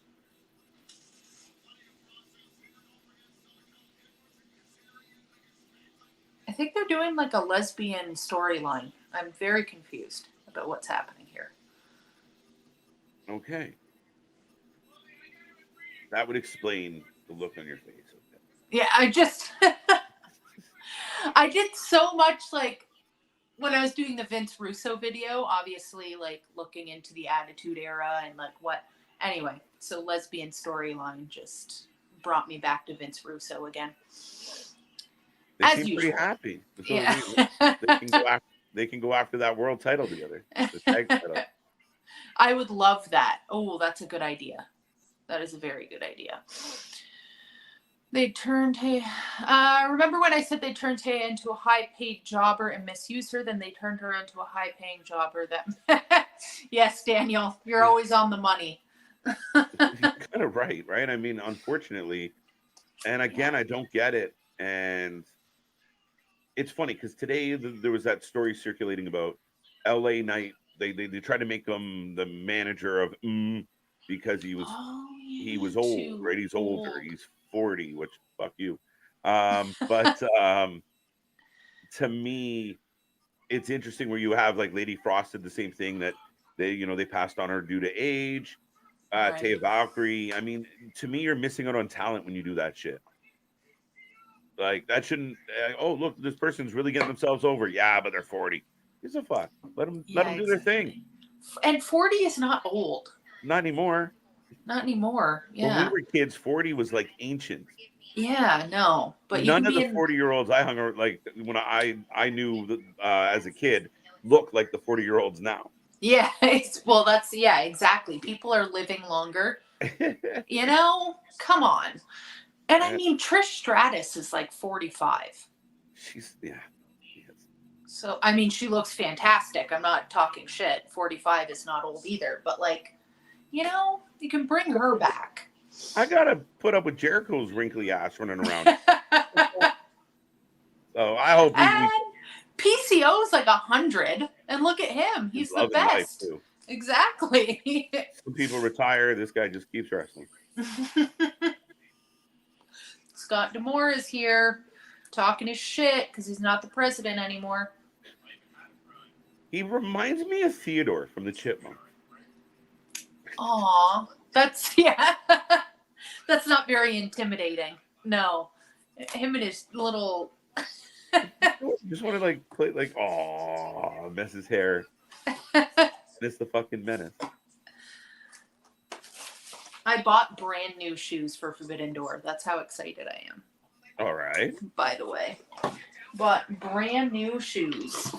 I think they're doing like a lesbian storyline. I'm very confused about what's happening here. Okay. That would explain the look on your face. Okay. Yeah, I did so much, like, when I was doing the Vince Russo video, obviously, like, looking into the Attitude Era and, like, what. Anyway, so lesbian storyline just brought me back to Vince Russo again. They As seem usual. pretty happy. Yeah. They can go after that world title together. The tag title. I would love that. Oh, that's a good idea. That is a very good idea. They turned Tay. Remember when I said they turned Tay into a high-paid jobber and misused her? Then they turned her into a high-paying jobber. That. Yes, Daniel, you're always on the money. You're kind of right? I mean, unfortunately, and again, I don't get it. And it's funny because today there was that story circulating about LA Knight. They tried to make him the manager of because he was old, right? He's older. He's 40, which fuck you. But to me, it's interesting where you have like Lady Frost did the same thing, that they passed on her due to age. Right. Taya Valkyrie. I mean, to me, you're missing out on talent when you do that shit. Like that shouldn't. Oh, look, this person's really getting themselves over. Yeah, but they're 40. Gives a fuck. Let them do their thing. And 40 is not old. Not anymore. Not anymore. Yeah. When we were kids, 40 was like ancient. Yeah, no. But none of the 40-year-olds I hung around, like when I knew as a kid, look like the 40-year-olds now. Yeah, exactly. People are living longer. Come on. And I mean, Trish Stratus is like 45. She's So I mean, she looks fantastic. I'm not talking shit. 45 is not old either, but like, you can bring her back. I gotta put up with Jericho's wrinkly ass running around. So I hope PCO's like 100, and look at him. He's the best. Exactly. Some people retire. This guy just keeps wrestling. Scott D'Amore is here talking his shit because he's not the president anymore. He reminds me of Theodore from the Chipmunk. Aw, that's not very intimidating. No, him and his little. Just want to like play like, oh, mess his hair. Miss the fucking menace. I bought brand new shoes for Forbidden Door. That's how excited I am. All right. By the way, bought brand new shoes.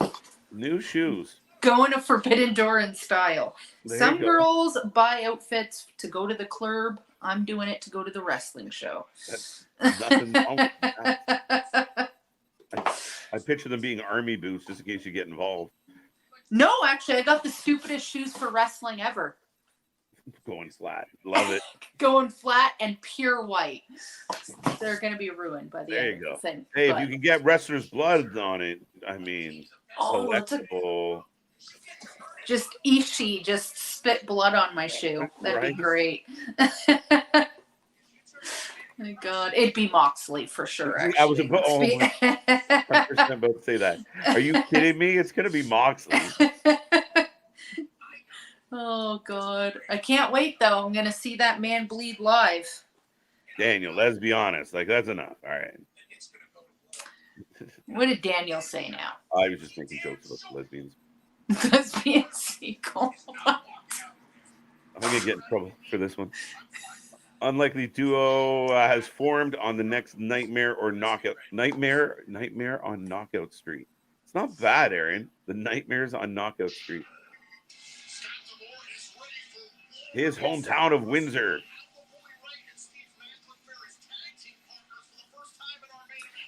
New shoes. Going to Forbidden Door in style. Some girls buy outfits to go to the club. I'm doing it to go to the wrestling show. That's nothing wrong with that. I picture them being army boots just in case you get involved. No, actually, I got the stupidest shoes for wrestling ever. Going flat. Love it. Going flat and pure white. They're going to be ruined by the end of the thing. Hey, if you can get wrestler's blood on it, I mean, oh, Just Ishii just spit blood on my shoe. That'd be great. My God, it'd be Moxley for sure. Actually, I was about, 100% about to say that. Are you kidding me? It's gonna be Moxley. Oh God, I can't wait though. I'm gonna see that man bleed live. Daniel, let's be honest. Like that's enough. All right. What did Daniel say now? I was just making jokes about the lesbians. Lesbian sequel. I'm gonna get in trouble for this one. Unlikely duo has formed on the next Nightmare on Knockout Street. It's not bad, Aaron. The Nightmares on Knockout Street. His hometown of Windsor.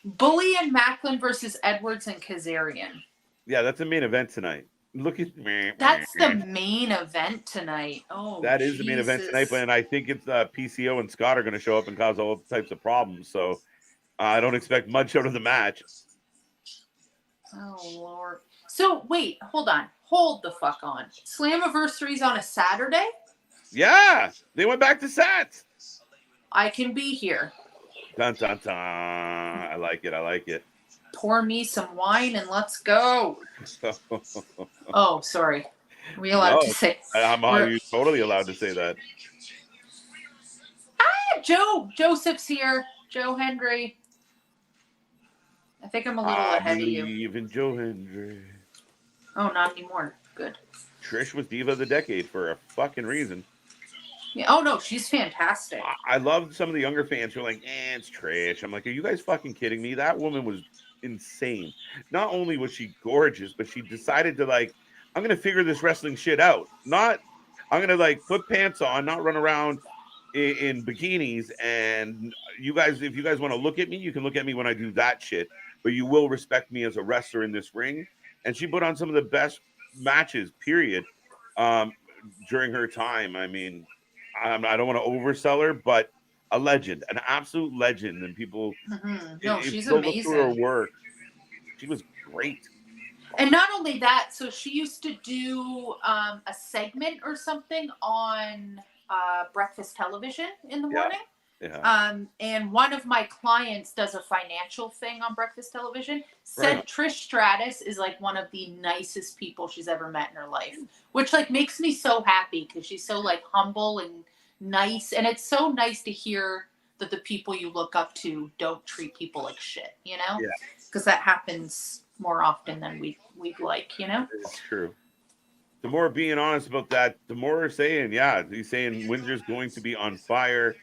Bully and Macklin versus Edwards and Kazarian. Yeah, that's the main event tonight. Look at me. That's the main event tonight. Oh, that is the main event tonight, but I think it's PCO and Scott are going to show up and cause all types of problems. So I don't expect much out of the match. Oh Lord. So wait, hold the fuck on. Slammiversary's on a Saturday? Yeah, they went back to sets. I can be here. Dun dun dun. I like it. Pour me some wine and let's go. Oh, sorry. Are we allowed to say? You're totally allowed to say that. Joseph's here. Joe Hendry. I think I'm a little ahead of you. Even Joe Hendry. Oh, not anymore. Good. Trish was Diva of the Decade for a fucking reason. Yeah. Oh no, she's fantastic. I love some of the younger fans who are like, it's Trish. I'm like, are you guys fucking kidding me? That woman was insane. Not only was she gorgeous, but she decided to I'm gonna figure this wrestling shit out. I'm gonna put pants on, not run around in bikinis. And you guys, if you guys want to look at me, you can look at me when I do that shit. But you will respect me as a wrestler in this ring. And she put on some of the best matches, period, during her time. I mean, I don't want to oversell her, but a legend, an absolute legend. And people, no, she's amazing. Look through her work. She was great. And not only that, so she used to do a segment or something on breakfast television in the morning. Yeah. And one of my clients does a financial thing on breakfast television. Said Trish Stratus is one of the nicest people she's ever met in her life, which makes me so happy because she's so humble and nice. And it's so nice to hear that the people you look up to don't treat people like shit, you know? Yeah. Because that happens more often than we'd like, you know? It's true. The more being honest about that, the more we're saying, he's saying Windsor's going to be on fire.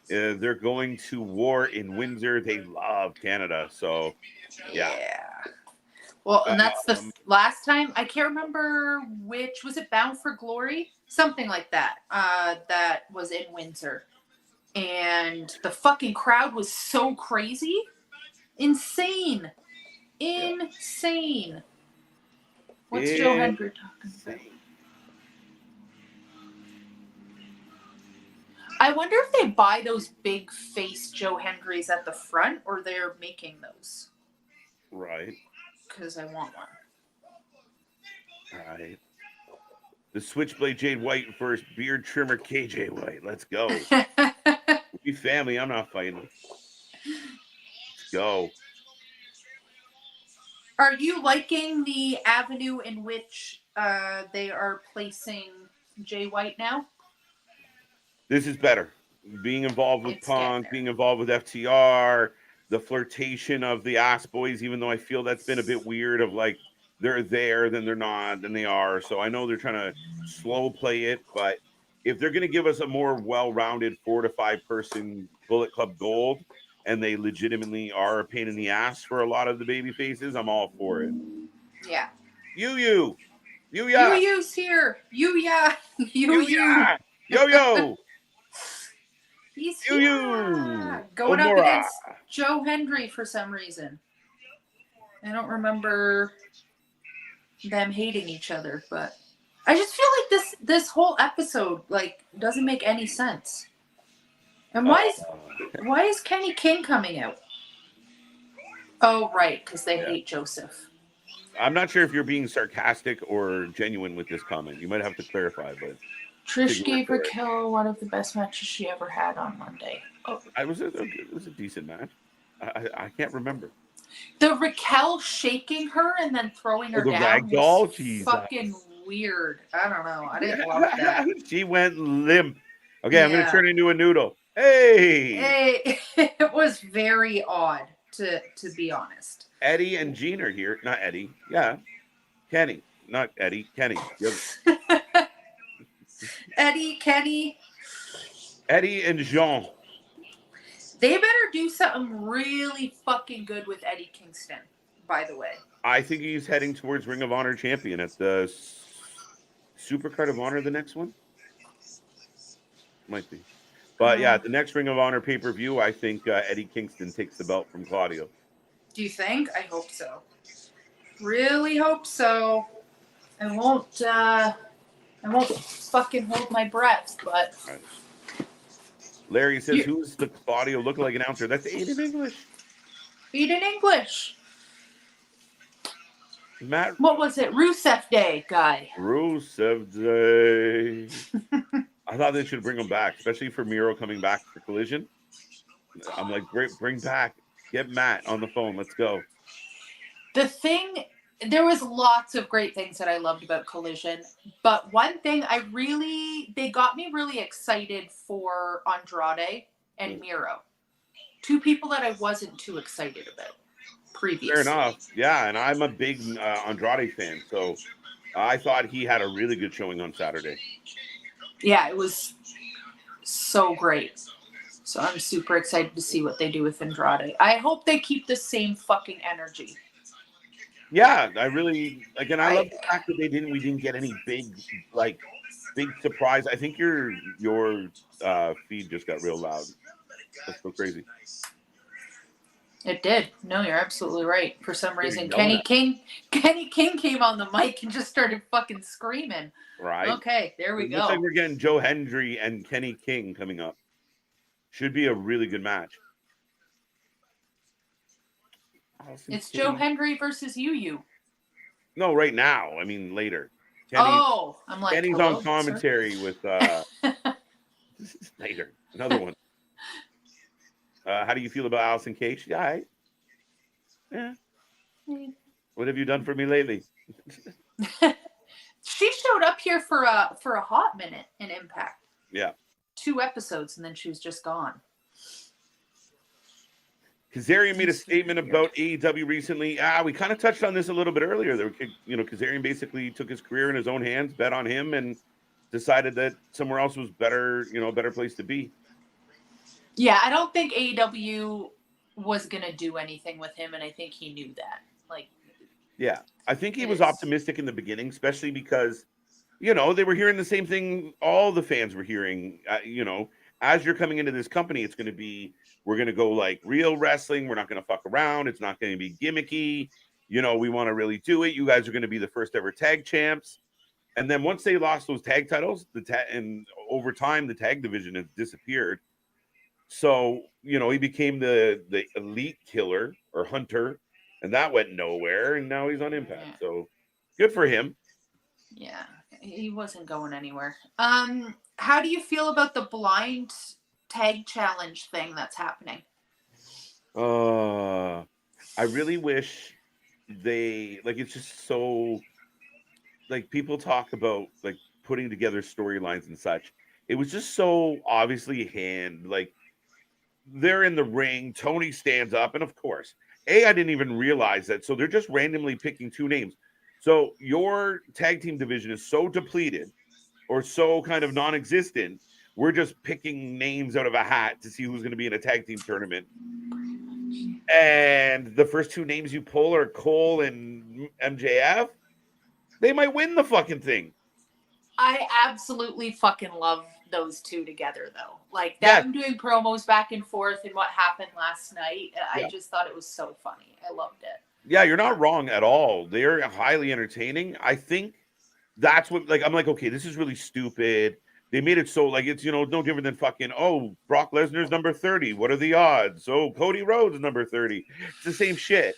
They're going to war in Windsor. They love Canada. So, yeah. Well, and that's the last time. I can't remember which. Was it Bound for Glory? Something like that. That was in Windsor. And the fucking crowd was so crazy. Insane. What's Joe Hendry talking about? I wonder if they buy those big face Joe Hendrys at the front or they're making those. Right. Because I want one. All right. The Switchblade Jade White versus Beard Trimmer KJ White. Let's go. We family. I'm not fighting. Let's go. Are you liking the avenue in which they are placing Jay White now? This is better. Being involved with Punk, being involved with FTR, the flirtation of the Ass Boys, even though I feel that's been a bit weird of they're there, then they're not, then they are. So I know they're trying to slow play it, but if they're going to give us a more well-rounded 4 to 5 person Bullet Club Gold, and they legitimately are a pain in the ass for a lot of the baby faces, I'm all for it. Yeah. Yu's here. Yo-yo. He's here. Going up against Joe Hendry for some reason. I don't remember them hating each other, but I just feel like this whole episode doesn't make any sense. And why is Kenny King coming out? Oh, right, because they hate Joseph. I'm not sure if you're being sarcastic or genuine with this comment. You might have to clarify, but Trish gave Raquel one of the best matches she ever had on Monday. Oh. It was a decent match. I can't remember. The Raquel shaking her and then throwing her down was fucking weird. I don't know. I didn't love that. She went limp. Okay, I'm going to turn into a noodle. Hey! It was very odd, to be honest. Eddie and Gene are here. Not Eddie. Yeah. Kenny. Not Eddie. Kenny. Eddie, Kenny. Eddie and Jean. They better do something really fucking good with Eddie Kingston, by the way. I think he's heading towards Ring of Honor champion at the Supercard of Honor, the next one. Might be. But yeah, the next Ring of Honor pay-per-view, I think Eddie Kingston takes the belt from Claudio. Do you think? I hope so. Really hope so. I won't fucking hold my breath, but... Right. Larry says, who's the Claudio lookalike announcer? That's Aiden English. Aiden English. Matt. What was it? Rusev Day guy. Rusev Day. I thought they should bring him back, especially for Miro coming back for Collision. I'm like, great, bring back. Get Matt on the phone. Let's go. There was lots of great things that I loved about Collision, but one thing they got me really excited for Andrade and Miro. Two people that I wasn't too excited about previously. Fair enough. Yeah, and I'm a big Andrade fan, so I thought he had a really good showing on Saturday. Yeah, it was so great. So I'm super excited to see what they do with Andrade. I hope they keep the same fucking energy. Yeah, I really again. I love the fact that we didn't get any big surprise. I think your feed just got real loud. That's so crazy. It did. No, you're absolutely right. For some reason, Kenny King came on the mic and just started fucking screaming. Right. Okay, there we go. Looks like we're getting Joe Hendry and Kenny King coming up. Should be a really good match. It's Joe Hendry versus you. No, right now. I mean, later. I'm like, Kenny's on commentary with later. Another one. How do you feel about Allison Cage? Yeah. What have you done for me lately? She showed up here for a hot minute in Impact. Yeah. 2 episodes and then she was just gone. Kazarian made a statement about AEW recently. We kind of touched on this a little bit earlier. Kazarian basically took his career in his own hands, bet on him, and decided that somewhere else was better, a better place to be. Yeah, I don't think AEW was going to do anything with him, and I think he knew that. Yeah, I think he was optimistic in the beginning, especially because, they were hearing the same thing all the fans were hearing. As you're coming into this company, it's going to be, we're going to go like real wrestling. We're not going to fuck around. It's not going to be gimmicky. We want to really do it. You guys are going to be the first ever tag champs. And then once they lost those tag titles, and over time, the tag division has disappeared. So, he became the elite killer or hunter, and that went nowhere. And now he's on Impact. Yeah. So good for him. Yeah, he wasn't going anywhere. How do you feel about the blind tag challenge thing that's happening? I really wish it's just so, people talk about putting together storylines and such. It was just so obviously they're in the ring, Tony stands up, and of course, I didn't even realize that. So they're just randomly picking 2 names. So your tag team division is so depleted or so kind of non-existent. We're just picking names out of a hat to see who's going to be in a tag team tournament. And the first 2 names you pull are Cole and MJF. They might win the fucking thing. I absolutely fucking love those 2 together, though. Them doing promos back and forth and what happened last night. I just thought it was so funny. I loved it. Yeah, you're not wrong at all. They're highly entertaining. I think that's what, I'm like, okay, this is really stupid. They made it so, it's, no different than fucking, Brock Lesnar's number 30. What are the odds? Cody Rhodes is number 30. It's the same shit.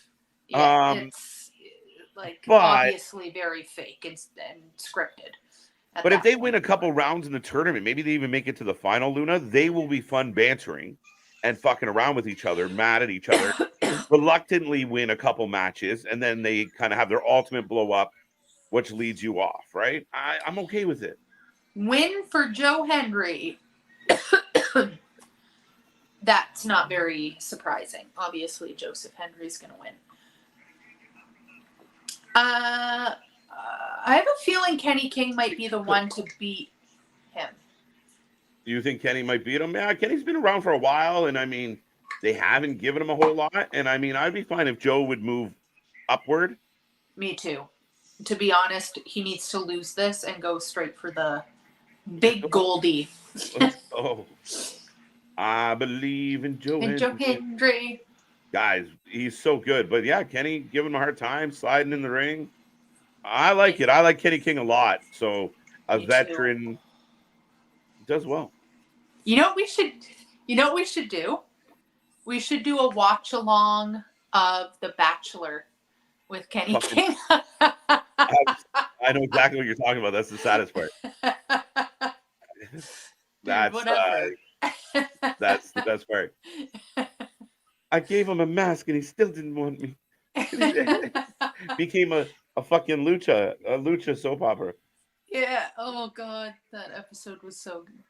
Yeah, it's like But- obviously very fake and scripted. But if they win a couple rounds in the tournament, maybe they even make it to the final, Luna, they will be fun bantering and fucking around with each other, mad at each other, reluctantly win a couple matches, and then they kind of have their ultimate blow up, which leads you off, right? I'm okay with it. Win for Joe Hendry. That's not very surprising. Obviously, Joseph Hendry's going to win. I have a feeling Kenny King might be the one to beat him. Do you think Kenny might beat him? Yeah, Kenny's been around for a while, and I mean, they haven't given him a whole lot. And I mean, I'd be fine if Joe would move upward. Me too. To be honest, he needs to lose this and go straight for the big Goldie. Oh, I believe in Joe And Joe Hendry. Guys, he's so good. But yeah, Kenny giving him a hard time, sliding in the ring. I like it. I like Kenny King a lot. So a veteran does well. You know what we should do? We should do a watch along of The Bachelor with Kenny King. I know exactly what you're talking about. That's the saddest part. That's the best part. I gave him a mask and he still didn't want me. Became a fucking lucha soap opera. Yeah. Oh God, that episode was so good.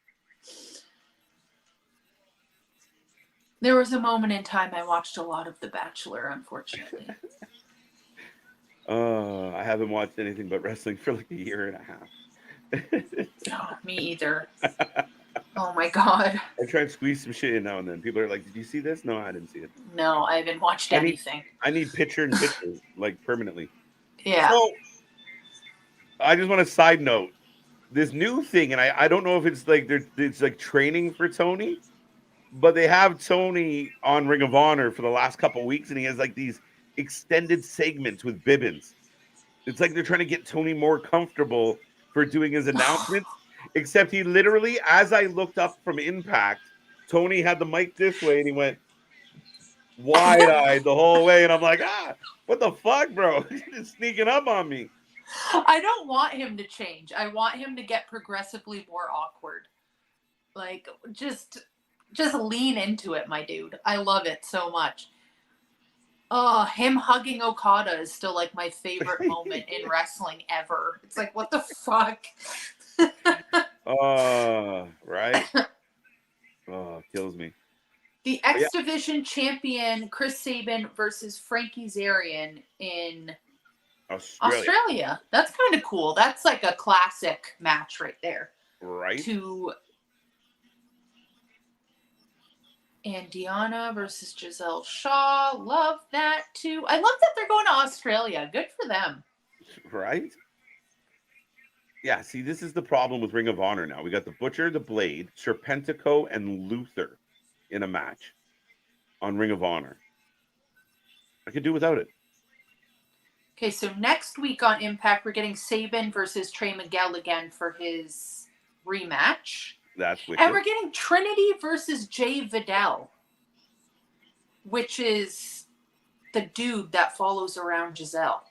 There was a moment in time I watched a lot of The Bachelor, unfortunately. I haven't watched anything but wrestling for like a year and a half. Oh, me either. Oh my God. I try and squeeze some shit in now and then. People are like, "Did you see this?" No, I didn't see it. No, I haven't watched anything. I need picture in picture, like permanently. Yeah. So, I just want to side note this new thing, and I don't know if it's like it's like training for Tony, but they have Tony on Ring of Honor for the last couple of weeks, and he has like these extended segments with Bibbins. It's like they're trying to get Tony more comfortable for doing his announcements. Except he literally, as I looked up from Impact, Tony had the mic this way and he went wide-eyed the whole way. And I'm like, what the fuck, bro? He's sneaking up on me. I don't want him to change. I want him to get progressively more awkward. Like, just lean into it, my dude. I love it so much. Oh, him hugging Okada is still like my favorite moment in wrestling ever. It's like, what the fuck? Right? Oh, kills me. The X Division champion Chris Sabin versus Frankie Zarian in Australia. That's kind of cool. That's like a classic match right there. Right. And Deanna versus Giselle Shaw. Love that too. I love that they're going to Australia. Good for them. Right? Yeah, see, this is the problem with Ring of Honor now. We got the Butcher, the Blade, Serpentico, and Luther in a match on Ring of Honor. I could do without it. Okay, so next week on Impact, we're getting Sabin versus Trey Miguel again for his rematch. That's wicked. And we're getting Trinity versus Jay Vidal, which is the dude that follows around Giselle.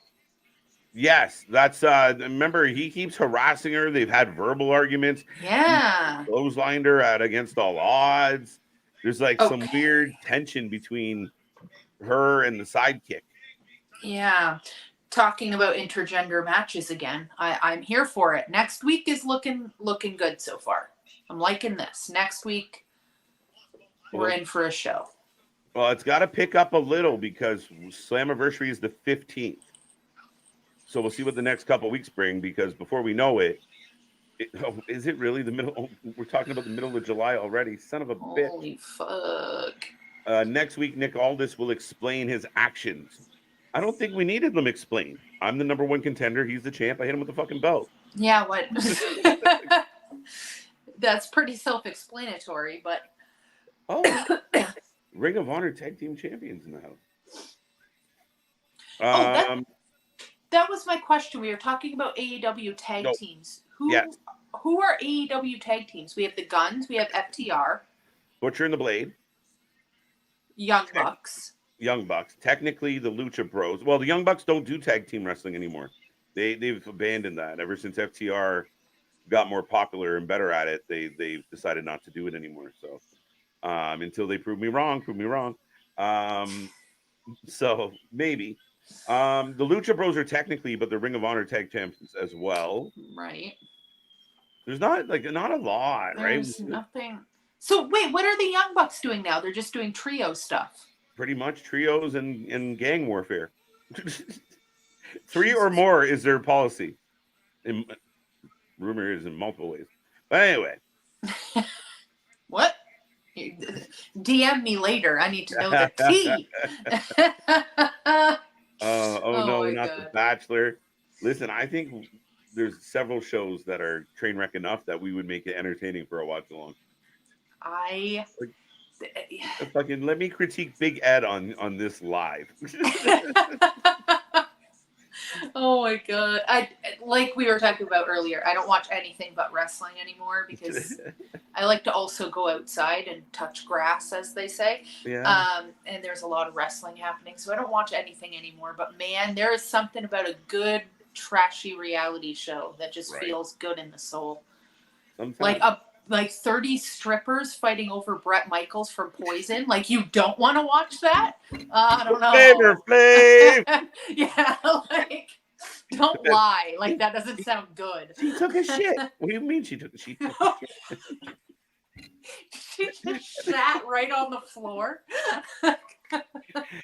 Yes, that's remember he keeps harassing her. They've had verbal arguments. Yeah. He clotheslined her at Against All Odds. There's like some weird tension between her and the sidekick. Yeah. Talking about intergender matches again. I'm here for it. Next week is looking good so far. I'm liking this. Next week, we're in for a show. Well, it's got to pick up a little because Slammiversary is the 15th. So we'll see what the next couple of weeks bring, because before we know it, is it really the middle? We're talking about the middle of July already. Son of a bitch. Holy fuck. Next week, Nick Aldis will explain his actions. I don't think we needed them explained. I'm the number one contender. He's the champ. I hit him with the fucking belt. Yeah, what? That's pretty self-explanatory, but... Ring of Honor Tag Team Champions in the house. That was my question. We were talking about AEW tag teams. Who are AEW tag teams? We have the Guns. We have FTR. Butcher and the Blade. Young Bucks. Young Bucks. Technically, the Lucha Bros. Well, the Young Bucks don't do tag team wrestling anymore. They've abandoned that ever since FTR got more popular and better at it. They've decided not to do it anymore. So until they prove me wrong. So maybe. The Lucha Bros are technically, but the Ring of Honor tag champions as well. Right. There's not a lot, There's right? nothing. So wait, what are the Young Bucks doing now? They're just doing trio stuff. Pretty much trios and gang warfare. 3 or more is their policy. Rumor is in multiple ways. But anyway. What? DM me later. I need to know the tea. Oh no, not God. The Bachelor. Listen, I think there's several shows that are train wreck enough that we would make it entertaining for a watch along. Fucking let me critique Big Ed on this live. Oh my god. Like we were talking about earlier, I don't watch anything but wrestling anymore because I like to also go outside and touch grass, as they say. Yeah. And there's a lot of wrestling happening, so I don't watch anything anymore. But man, there is something about a good trashy reality show that just feels good in the soul. Sometimes. Like 30 strippers fighting over Bret Michaels from Poison. Like, you don't want to watch that? I don't know. Flavor Flav. Yeah, like, don't lie. Like, that doesn't sound good. She took a shit. What do you mean she took a shit? She just sat right on the floor.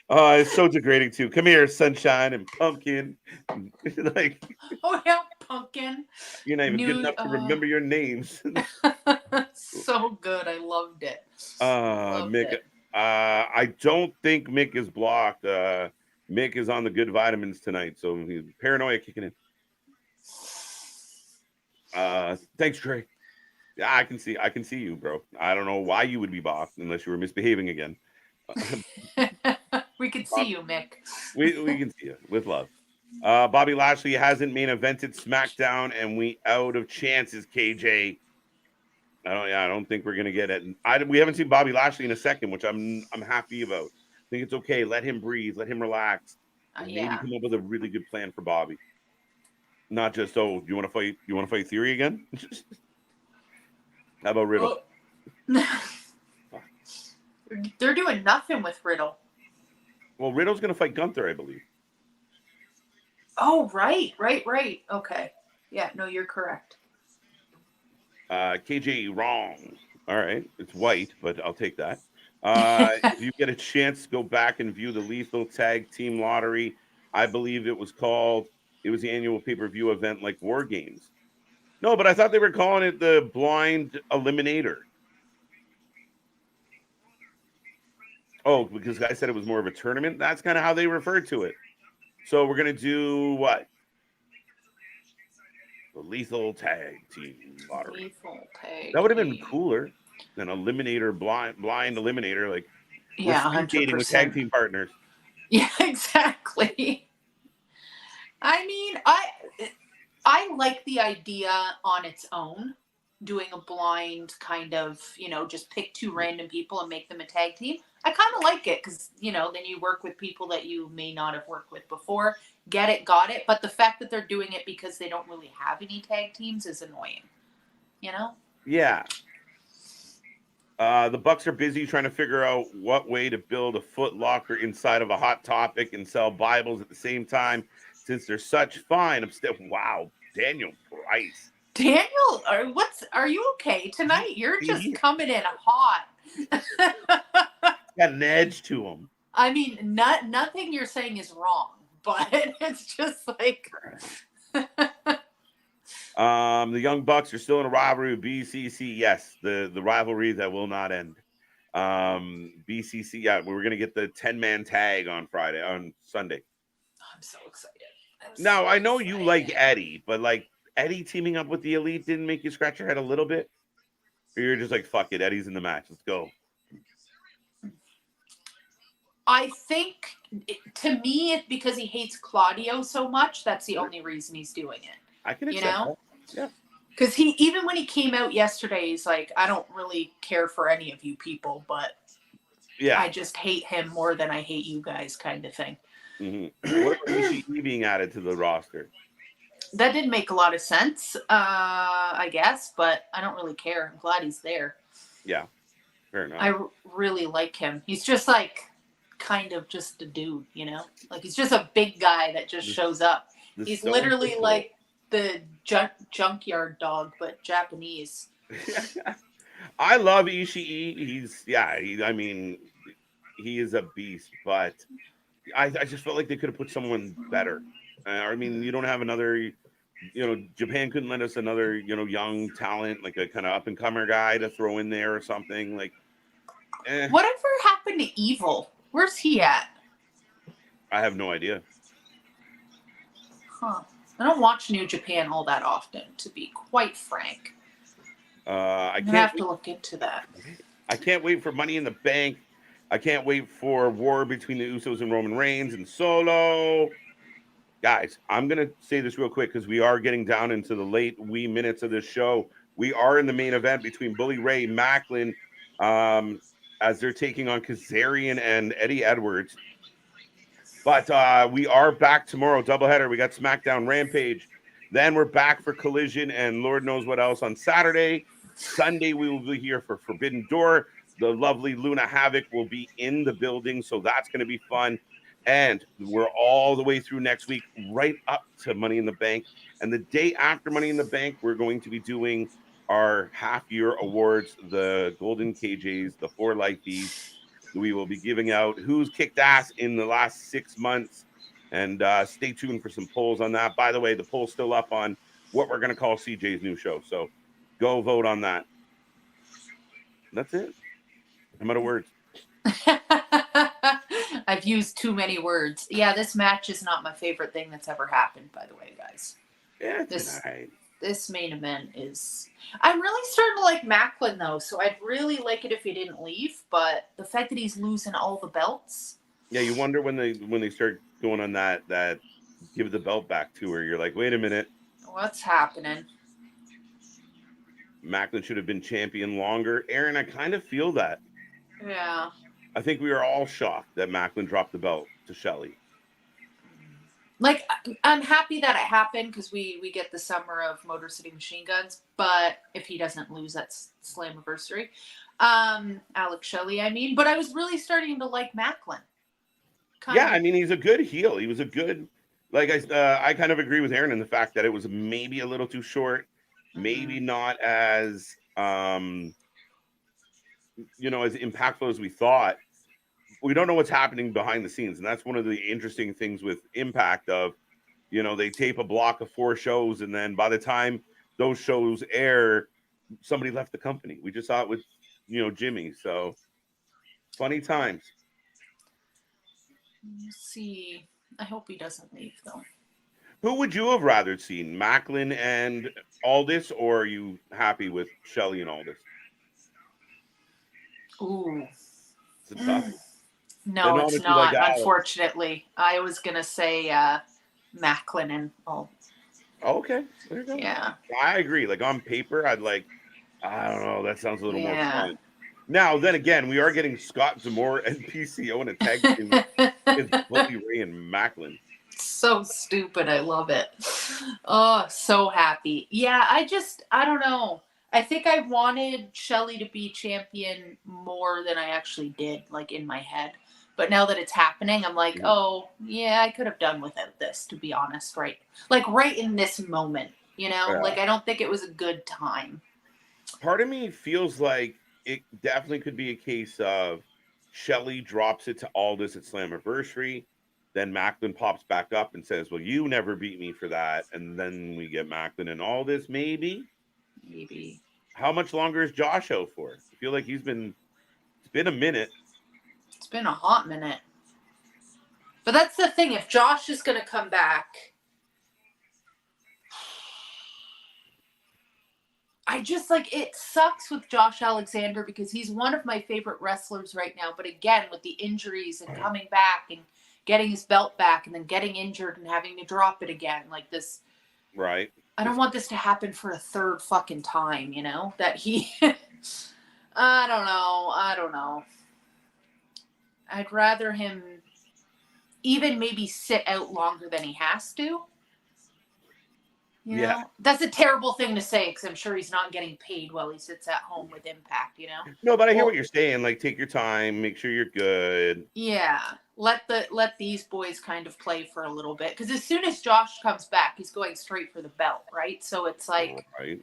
Oh, it's so degrading too. Come here, Sunshine and Pumpkin. Like, oh yeah, Pumpkin. You're not even good enough to remember your names. So good. I loved it. Mick. I don't think Mick is blocked. Mick is on the good vitamins tonight, so he's paranoia kicking in. Thanks, Trey. Yeah, I can see you, bro. I don't know why you would be blocked unless you were misbehaving again. We can see you, Mick. We can see you with love. Bobby Lashley hasn't main evented SmackDown, and we out of chances. KJ, I don't think we're gonna get it. We haven't seen Bobby Lashley in a second, which I'm happy about. I think it's okay. Let him breathe. Let him relax. And maybe come up with a really good plan for Bobby. Not just you want to fight. You want to fight Theory again? How about Riddle? They're doing nothing with Riddle. Well, Riddle's going to fight Gunther, I believe. Oh, right. Okay. Yeah, no, you're correct. KJ, wrong. All right. It's white, but I'll take that. If you get a chance, go back and view the Lethal Tag Team Lottery. I believe it was the annual pay-per-view event like War Games. No, but I thought they were calling it the Blind Eliminator. Oh, because I said it was more of a tournament. That's kind of how they referred to it. So we're going to do what? The Lethal Tag Team Lottery. Lethal Tag. That would have been cooler than Eliminator, blind Eliminator. Like, yeah, we're skating with tag team partners. Yeah, exactly. I mean, I like the idea on its own, doing a blind kind of, just pick 2 random people and make them a tag team. I kind of like it because, then you work with people that you may not have worked with before. Get it, got it. But the fact that they're doing it because they don't really have any tag teams is annoying. Yeah. The Bucks are busy trying to figure out what way to build a Foot Locker inside of a Hot Topic and sell Bibles at the same time, since they're such fine. Wow, Daniel Price. Daniel, are you okay tonight? You're just coming in hot. Got an edge to him. I mean, nothing you're saying is wrong, but it's just like. The Young Bucks are still in a rivalry with BCC. Yes, the rivalry that will not end. BCC. Yeah, we're gonna get the 10-man tag on Sunday. I'm so excited. Now I know you like Eddie, but like Eddie teaming up with the Elite didn't make you scratch your head a little bit? Or you're just like, fuck it, Eddie's in the match. Let's go. I think, to me, it's because he hates Claudio so much. That's the only reason he's doing it. I can accept that. Yeah. Because even when he came out yesterday, he's like, I don't really care for any of you people, but Yeah. I just hate him more than I hate you guys, kind of thing. Mm-hmm. What about Ishii being added to the roster? That did make a lot of sense, I guess, but I don't really care. I'm glad he's there. Yeah, fair enough. I really like him. He's just like kind of just a dude, Like he's just a big guy that just shows up. He's literally like the junkyard dog, but Japanese. I love Ishii. I mean, he is a beast, but I just felt like they could have put someone better. I mean, you don't have another, Japan couldn't let us another, young talent, like a kind of up and comer guy to throw in there or something. Like, Whatever happened to Evil? Where's he at? I have no idea. Huh. I don't watch New Japan all that often, to be quite frank. I can't have to look into that. I can't wait for Money in the Bank. I can't wait for war between the Usos and Roman Reigns and Solo. Guys, I'm going to say this real quick because we are getting down into the late wee minutes of this show. We are in the main event between Bully Ray and Macklin as they're taking on Kazarian and Eddie Edwards. But we are back tomorrow, doubleheader. We got SmackDown Rampage. Then we're back for Collision and Lord knows what else on Saturday. Sunday, we will be here for Forbidden Door. The lovely Luna Havoc will be in the building, so that's going to be fun. And we're all the way through next week, right up to Money in the Bank. And the day after Money in the Bank, we're going to be doing our half-year awards, the Golden KJs, the 4 Lifeys. We will be giving out who's kicked ass in the last 6 months. And stay tuned for some polls on that. By the way, the poll's still up on what we're going to call CJ's new show. So go vote on that. That's it. I'm out of words. I've used too many words. Yeah, this match is not my favorite thing that's ever happened, by the way, guys. Yeah, this main event is... I'm really starting to like Macklin, though, so I'd really like it if he didn't leave, but the fact that he's losing all the belts... Yeah, you wonder when they start going on that give the belt back to her. You're like, wait a minute. What's happening? Macklin should have been champion longer. Aaron, I kind of feel that. Yeah. I think we were all shocked that Macklin dropped the belt to Shelley. Like, I'm happy that it happened because we get the summer of Motor City Machine Guns, but if he doesn't lose, that's Slammiversary. Alex Shelley, I mean. But I was really starting to like Macklin. I mean, he's a good heel. He was a good, like I kind of agree with Aaron in the fact that it was maybe a little too short, maybe not as as impactful as we thought. We don't know what's happening behind the scenes, and that's one of the interesting things with Impact. Of they tape a block of 4 shows, and then by the time those shows air, somebody left the company. We just saw it with Jimmy. So funny times. Let's see. I hope he doesn't leave, though. Who would you have rather seen, Macklin and Aldis, or are you happy with Shelley and Aldis? Ooh. It's a toughie. No, it's not, unfortunately. I was going to say Macklin and Aldis. Okay. There you go. Yeah. I agree. Like, on paper, I don't know. That sounds a little more fun. Now, then again, we are getting Scott D'Amore and PCO in a tag team with Bully Ray and Macklin. So stupid. I love it. Oh, so happy. Yeah, I don't know. I think I wanted Shelley to be champion more than I actually did, like, in my head. But now that it's happening, I'm like, oh, yeah, I could have done without this, to be honest, right? Like, right in this moment, Yeah. Like, I don't think it was a good time. Part of me feels like it definitely could be a case of Shelley drops it to Aldis at Slammiversary. Then Macklin pops back up and says, well, you never beat me for that. And then we get Macklin and Aldis, maybe. Maybe. How much longer is Josh out for? I feel like it's been a minute. It's been a hot minute. But that's the thing. If Josh is going to come back, I just, like, it sucks with Josh Alexander because he's one of my favorite wrestlers right now. But again, with the injuries and coming back and getting his belt back and then getting injured and having to drop it again, like this. Right. I don't want this to happen for a third fucking time, that he, I don't know. I'd rather him even maybe sit out longer than he has to. You know, that's a terrible thing to say because I'm sure he's not getting paid while he sits at home with Impact, you know? No, but I hear what you're saying. Like, take your time, make sure you're good. Yeah. Let these boys kind of play for a little bit. Because as soon as Josh comes back, he's going straight for the belt, right? So it's like, right.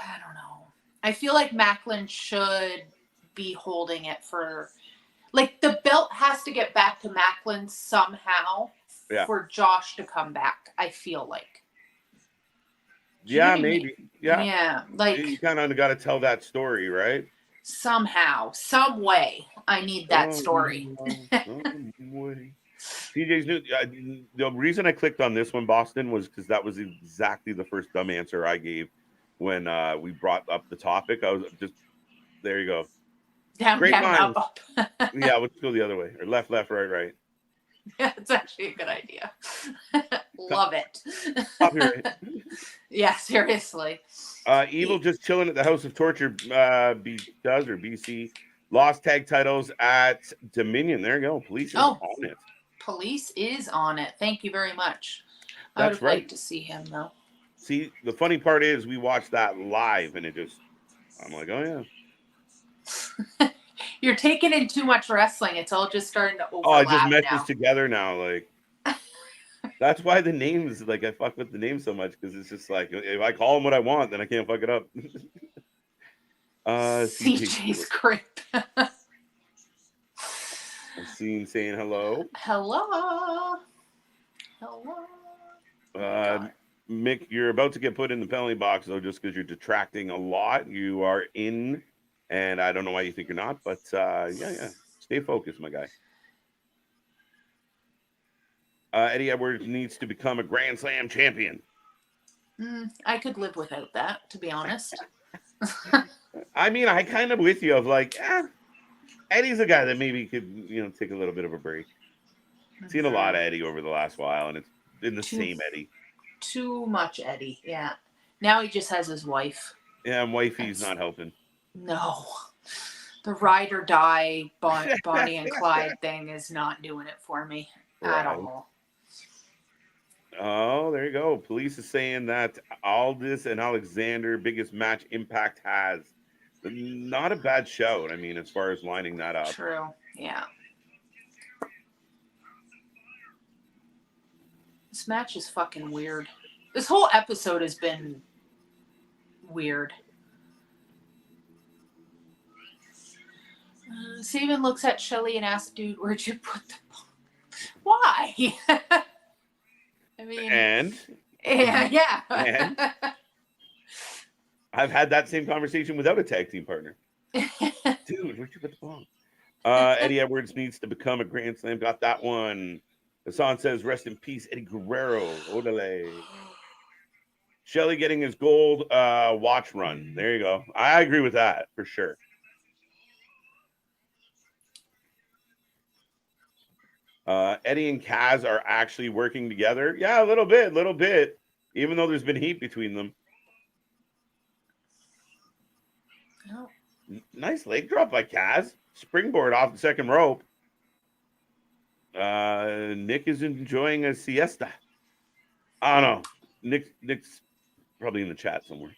I don't know. I feel like Macklin should be holding it for, like, the belt has to get back to Macklin somehow for Josh to come back, I feel like. Yeah, maybe. Yeah. Like, you kind of got to tell that story, right? Somehow, some way, I need that story. TJ's new. The reason I clicked on this one, Boston, was because that was exactly the first dumb answer I gave when we brought up the topic. I was just, there you go. Down, Great down, minds. up. Yeah, let's go the other way. Or left, right. Yeah, it's actually a good idea. Love it. Copyright. Yeah, seriously. Evil just chilling at the House of Torture BC. Lost tag titles at Dominion. There you go. Police is on it. Police is on it. Thank you very much. I would have liked to see him, though. See, the funny part is we watched that live, and I'm like, oh, yeah. You're taking in too much wrestling. It's all just starting to overlap. Oh, it just meshes together now. Like, that's why the names, like, I fuck with the name so much, because it's just like, if I call them what I want, then I can't fuck it up. CJ's great. Scene saying hello. Hello. Mick, you're about to get put in the penalty box, though, just because you're detracting a lot. You are in, and I don't know why you think you're not, but yeah. Stay focused, my guy. Eddie Edwards needs to become a Grand Slam champion. I could live without that, to be honest. I mean, I kind of with you of like, Eddie's a guy that maybe could, take a little bit of a break. Seen a lot of Eddie over the last while, and it's been the same Eddie. Too much Eddie, yeah. Now he just has his wife. Yeah, and wifey's not helping. No. The ride or die Bonnie and Clyde thing is not doing it for me at all. Oh, there you go. Police is saying that Aldis and Alexander, biggest match Impact has. Not a bad shout, I mean, as far as lining that up. True, yeah. This match is fucking weird. This whole episode has been weird. Saban looks at Shelly and asks, dude, where'd you put the ball? Why? I mean... And? Yeah. And? I've had that same conversation without a tag team partner. Dude, where'd you put the ball? Eddie Edwards needs to become a Grand Slam. Got that one. Hassan says, rest in peace, Eddie Guerrero. Odele. Shelly getting his gold watch run. There you go. I agree with that for sure. Eddie and Kaz are actually working together. Yeah, a little bit. Even though there's been heat between them. Oh. Nice leg drop by Kaz. Springboard off the second rope. Nick is enjoying a siesta. I don't know. Nick's probably in the chat somewhere.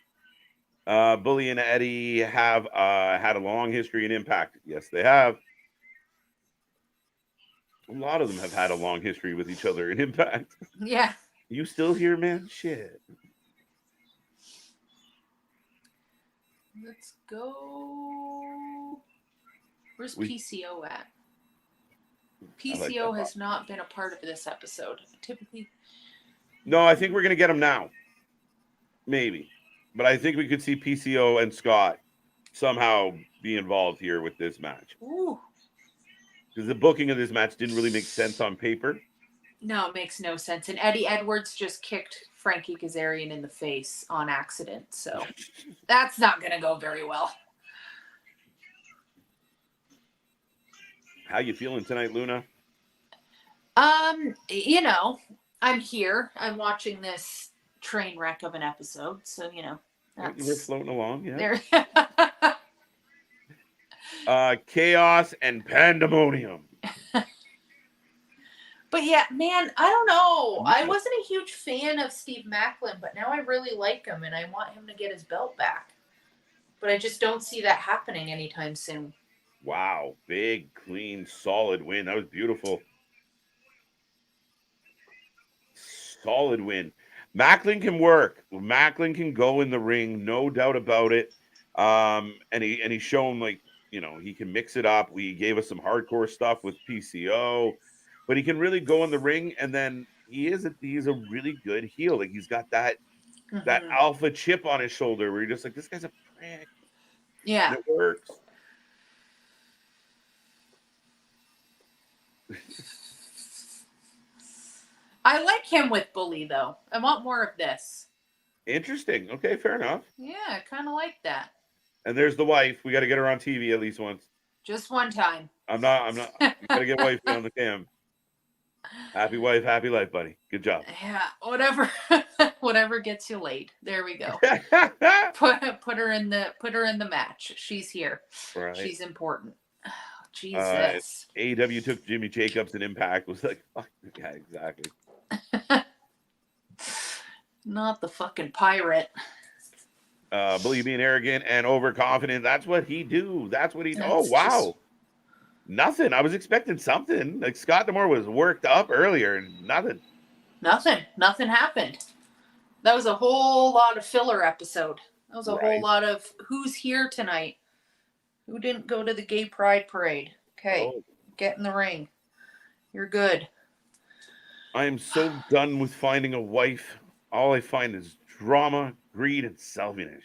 Bully and Eddie have had a long history in Impact. Yes, they have. A lot of them have had a long history with each other in Impact. Yeah. You still here, man? Shit. Let's go. Where's PCO at? PCO has not been a part of this episode. Typically. No, I think we're going to get him now. Maybe. But I think we could see PCO and Scott somehow be involved here with this match. Ooh. Because the booking of this match didn't really make sense on paper. No, it makes no sense. And Eddie Edwards just kicked Frankie Kazarian in the face on accident. So that's not going to go very well. How you feeling tonight, Luna? I'm here. I'm watching this train wreck of an episode. So, We're floating along, yeah. There. Chaos and pandemonium. But yeah, man, I don't know. I wasn't a huge fan of Steve Maclin, but now I really like him, and I want him to get his belt back. But I just don't see that happening anytime soon. Wow. Big, clean, solid win. That was beautiful. Solid win. Macklin can work. Macklin can go in the ring, no doubt about it. And he's shown, like, you know, he can mix it up. We gave us some hardcore stuff with PCO, but he can really go in the ring. And then he's a really good heel. Like, he's got that alpha chip on his shoulder where you're just like, this guy's a prick. Yeah, and it works. I like him with Bully, though. I want more of this. Interesting. Okay, fair enough. Yeah, I kind of like that. And there's the wife. We got to get her on TV at least once. Just one time. I'm not. We got to get wifey on the cam. Happy wife, happy life, buddy. Good job. Yeah, whatever gets you laid. There we go. put her in the match. She's here. Right. She's important. Oh, Jesus. AEW took Jimmy Jacobs and Impact was like, fuck, yeah, exactly. Not the fucking pirate. Believe being arrogant and overconfident. That's what he do. That's what he. Oh wow. Nothing. I was expecting something. Like Scott D'Amore was worked up earlier, and nothing. Nothing happened. That was a whole lot of filler episode. That was a whole lot of who's here tonight. Who didn't go to the gay pride parade? Okay, get in the ring. You're good. I am so done with finding a wife. All I find is drama, greed, and selfishness.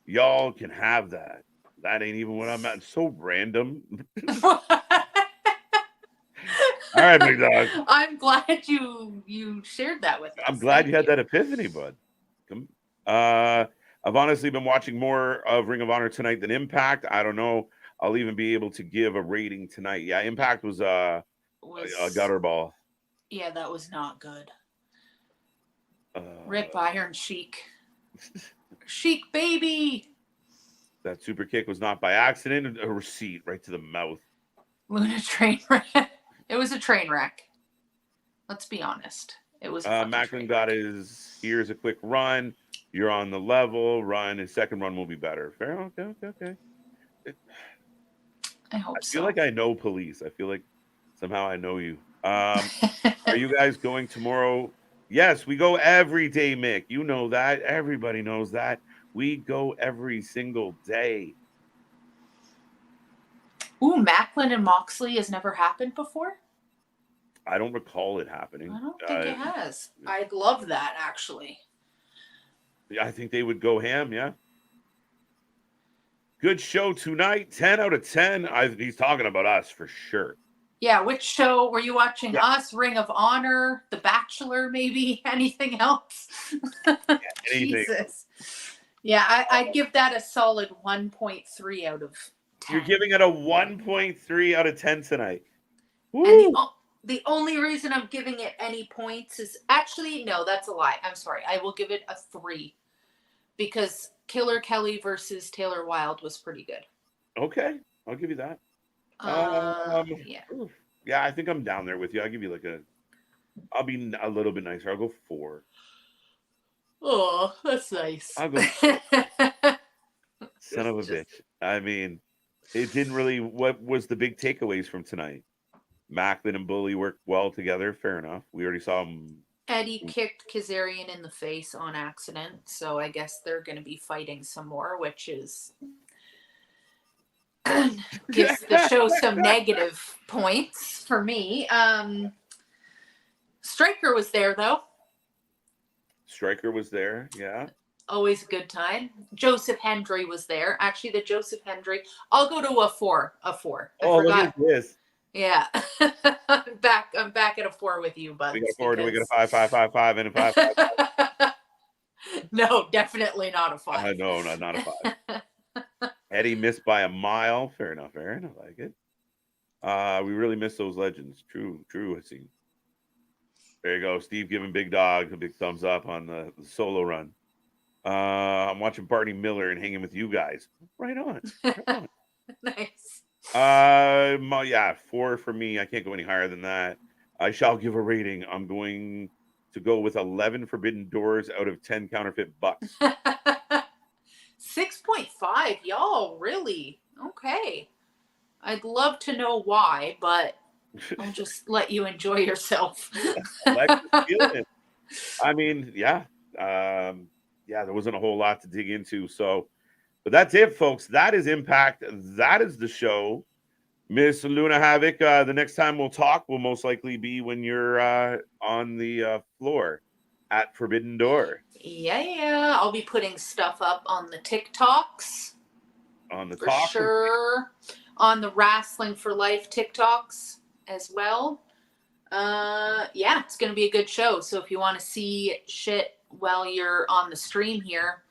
Y'all can have that. That ain't even what I'm at. It's so random. All right, big dog. I'm glad you shared that with us. I'm glad you had that epiphany, bud. I've honestly been watching more of Ring of Honor tonight than Impact. I don't know. I'll even be able to give a rating tonight. Yeah, Impact was a gutter ball. Yeah, that was not good. Rip Iron Sheik. Sheik, baby. That super kick was not by accident. A receipt right to the mouth. Luna train wreck. It was a train wreck. Let's be honest. It was. Macklin got here's a quick run. You're on the level. Run. His second run will be better. Fair. Okay. I hope so. I feel like I know police. I feel like somehow I know you. Are you guys going tomorrow? Yes, we go every day, Mick. You know that. Everybody knows that. We go every single day. Ooh, Macklin and Moxley has never happened before? I don't recall it happening. I don't think it has. I'd love that, actually. I think they would go ham, yeah. Good show tonight. 10 out of 10. He's talking about us for sure. Yeah, which show were you watching? Yeah. Us, Ring of Honor, The Bachelor, maybe? Anything else? Yeah, anything. Jesus. Yeah, I'd give that a solid 1.3 out of 10. You're giving it a 1.3 out of 10 tonight. Woo. And the only reason I'm giving it any points is actually, no, that's a lie. I'm sorry. I will give it a 3 because Killer Kelly versus Taylor Wilde was pretty good. Okay, I'll give you that. Yeah, I think I'm down there with you. I'll give you I'll be a little bit nicer. I'll go 4. Oh, that's nice. I'll go son of a bitch. I mean, it didn't really. What was the big takeaways from tonight? Macklin and Bully worked well together. Fair enough. We already saw them. Eddie kicked Kazarian in the face on accident, so I guess they're going to be fighting some more, which is gives the show some negative points for me. Stryker was there though. Stryker was there, yeah. Always a good time. Joseph Hendry was there. Actually, the Joseph Hendry. I'll go to a 4. A 4. Look at this. Yeah. I'm back at a 4 with you, bud. We got a 4. Do we get a 5, 5, 5, 5, and a 5, 5, 5? No, definitely not a 5. No, not a 5. Eddie missed by a mile. Fair enough, Aaron. I like it. We really miss those legends. True. I see. There you go. Steve giving Big Dog a big thumbs up on the solo run. I'm watching Barney Miller and hanging with you guys. Right on. Nice. Yeah, 4 for me. I can't go any higher than that. I shall give a rating. I'm going to go with 11 forbidden doors out of 10 counterfeit bucks. 6.5, y'all, really? Okay. I'd love to know why, but I'll just let you enjoy yourself. I mean, yeah. There wasn't a whole lot to dig into. So, but that's it, folks. That is Impact. That is the show. Miss Luna Havoc, the next time we'll talk will most likely be when you're on the floor at Forbidden Door. Yeah. I'll be putting stuff up on the TikToks. On the for sure. On the Wrasslin for Life TikToks as well. It's going to be a good show. So if you want to see shit while you're on the stream here,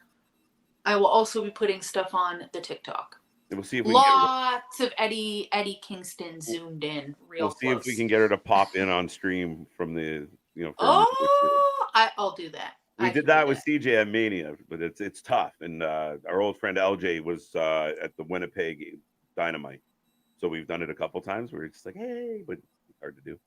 I will also be putting stuff on the TikTok. And we'll see if we lots of Eddie Kingston zoomed in real close. We'll see if we can get her to pop in on stream from the I'll do that. We did that with CJ at Mania, but it's tough. And our old friend LJ was at the Winnipeg Dynamite, so we've done it a couple times. We're just like, hey, but it's hard to do.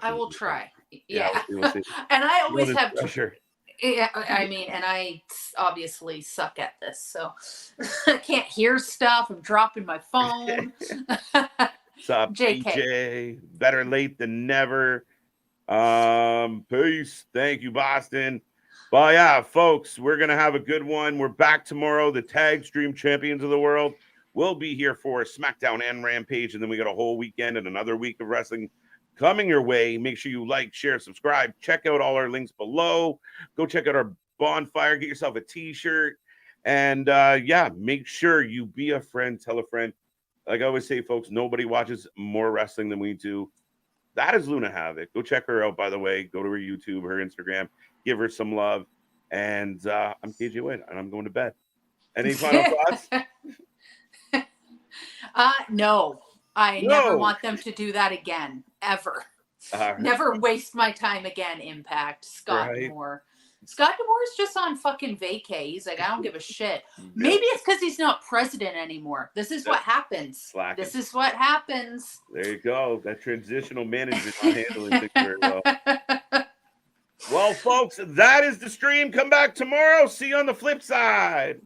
I will try. Yeah. We'll see. And I always have pressure. Yeah, I mean, and I obviously suck at this, so I can't hear stuff. I'm dropping my phone. What's up, JK? Better late than never. Peace. Thank you, Boston. But yeah, folks, we're gonna have a good one. We're back tomorrow. The Tag Stream Champions of the World will be here for SmackDown and Rampage, and then we got a whole weekend and another week of wrestling coming your way. Make sure you like, share, subscribe. Check out all our links below. Go check out our bonfire. Get yourself a t-shirt. And make sure you be a friend. Tell a friend. Like I always say, folks, nobody watches more wrestling than we do. That is Luna Havoc. Go check her out, by the way. Go to her YouTube, her Instagram. Give her some love. And I'm KJ Wynn, and I'm going to bed. Any final thoughts? No. I never want them to do that again, ever. Never waste my time again, Impact. Scott Moore. Scott Moore is just on fucking vacay. He's like, I don't give a shit. Maybe it's because he's not president anymore. This is what happens. Slacking. This is what happens. There you go. That transitional management not handling things very well. Well, folks, that is the stream. Come back tomorrow. See you on the flip side.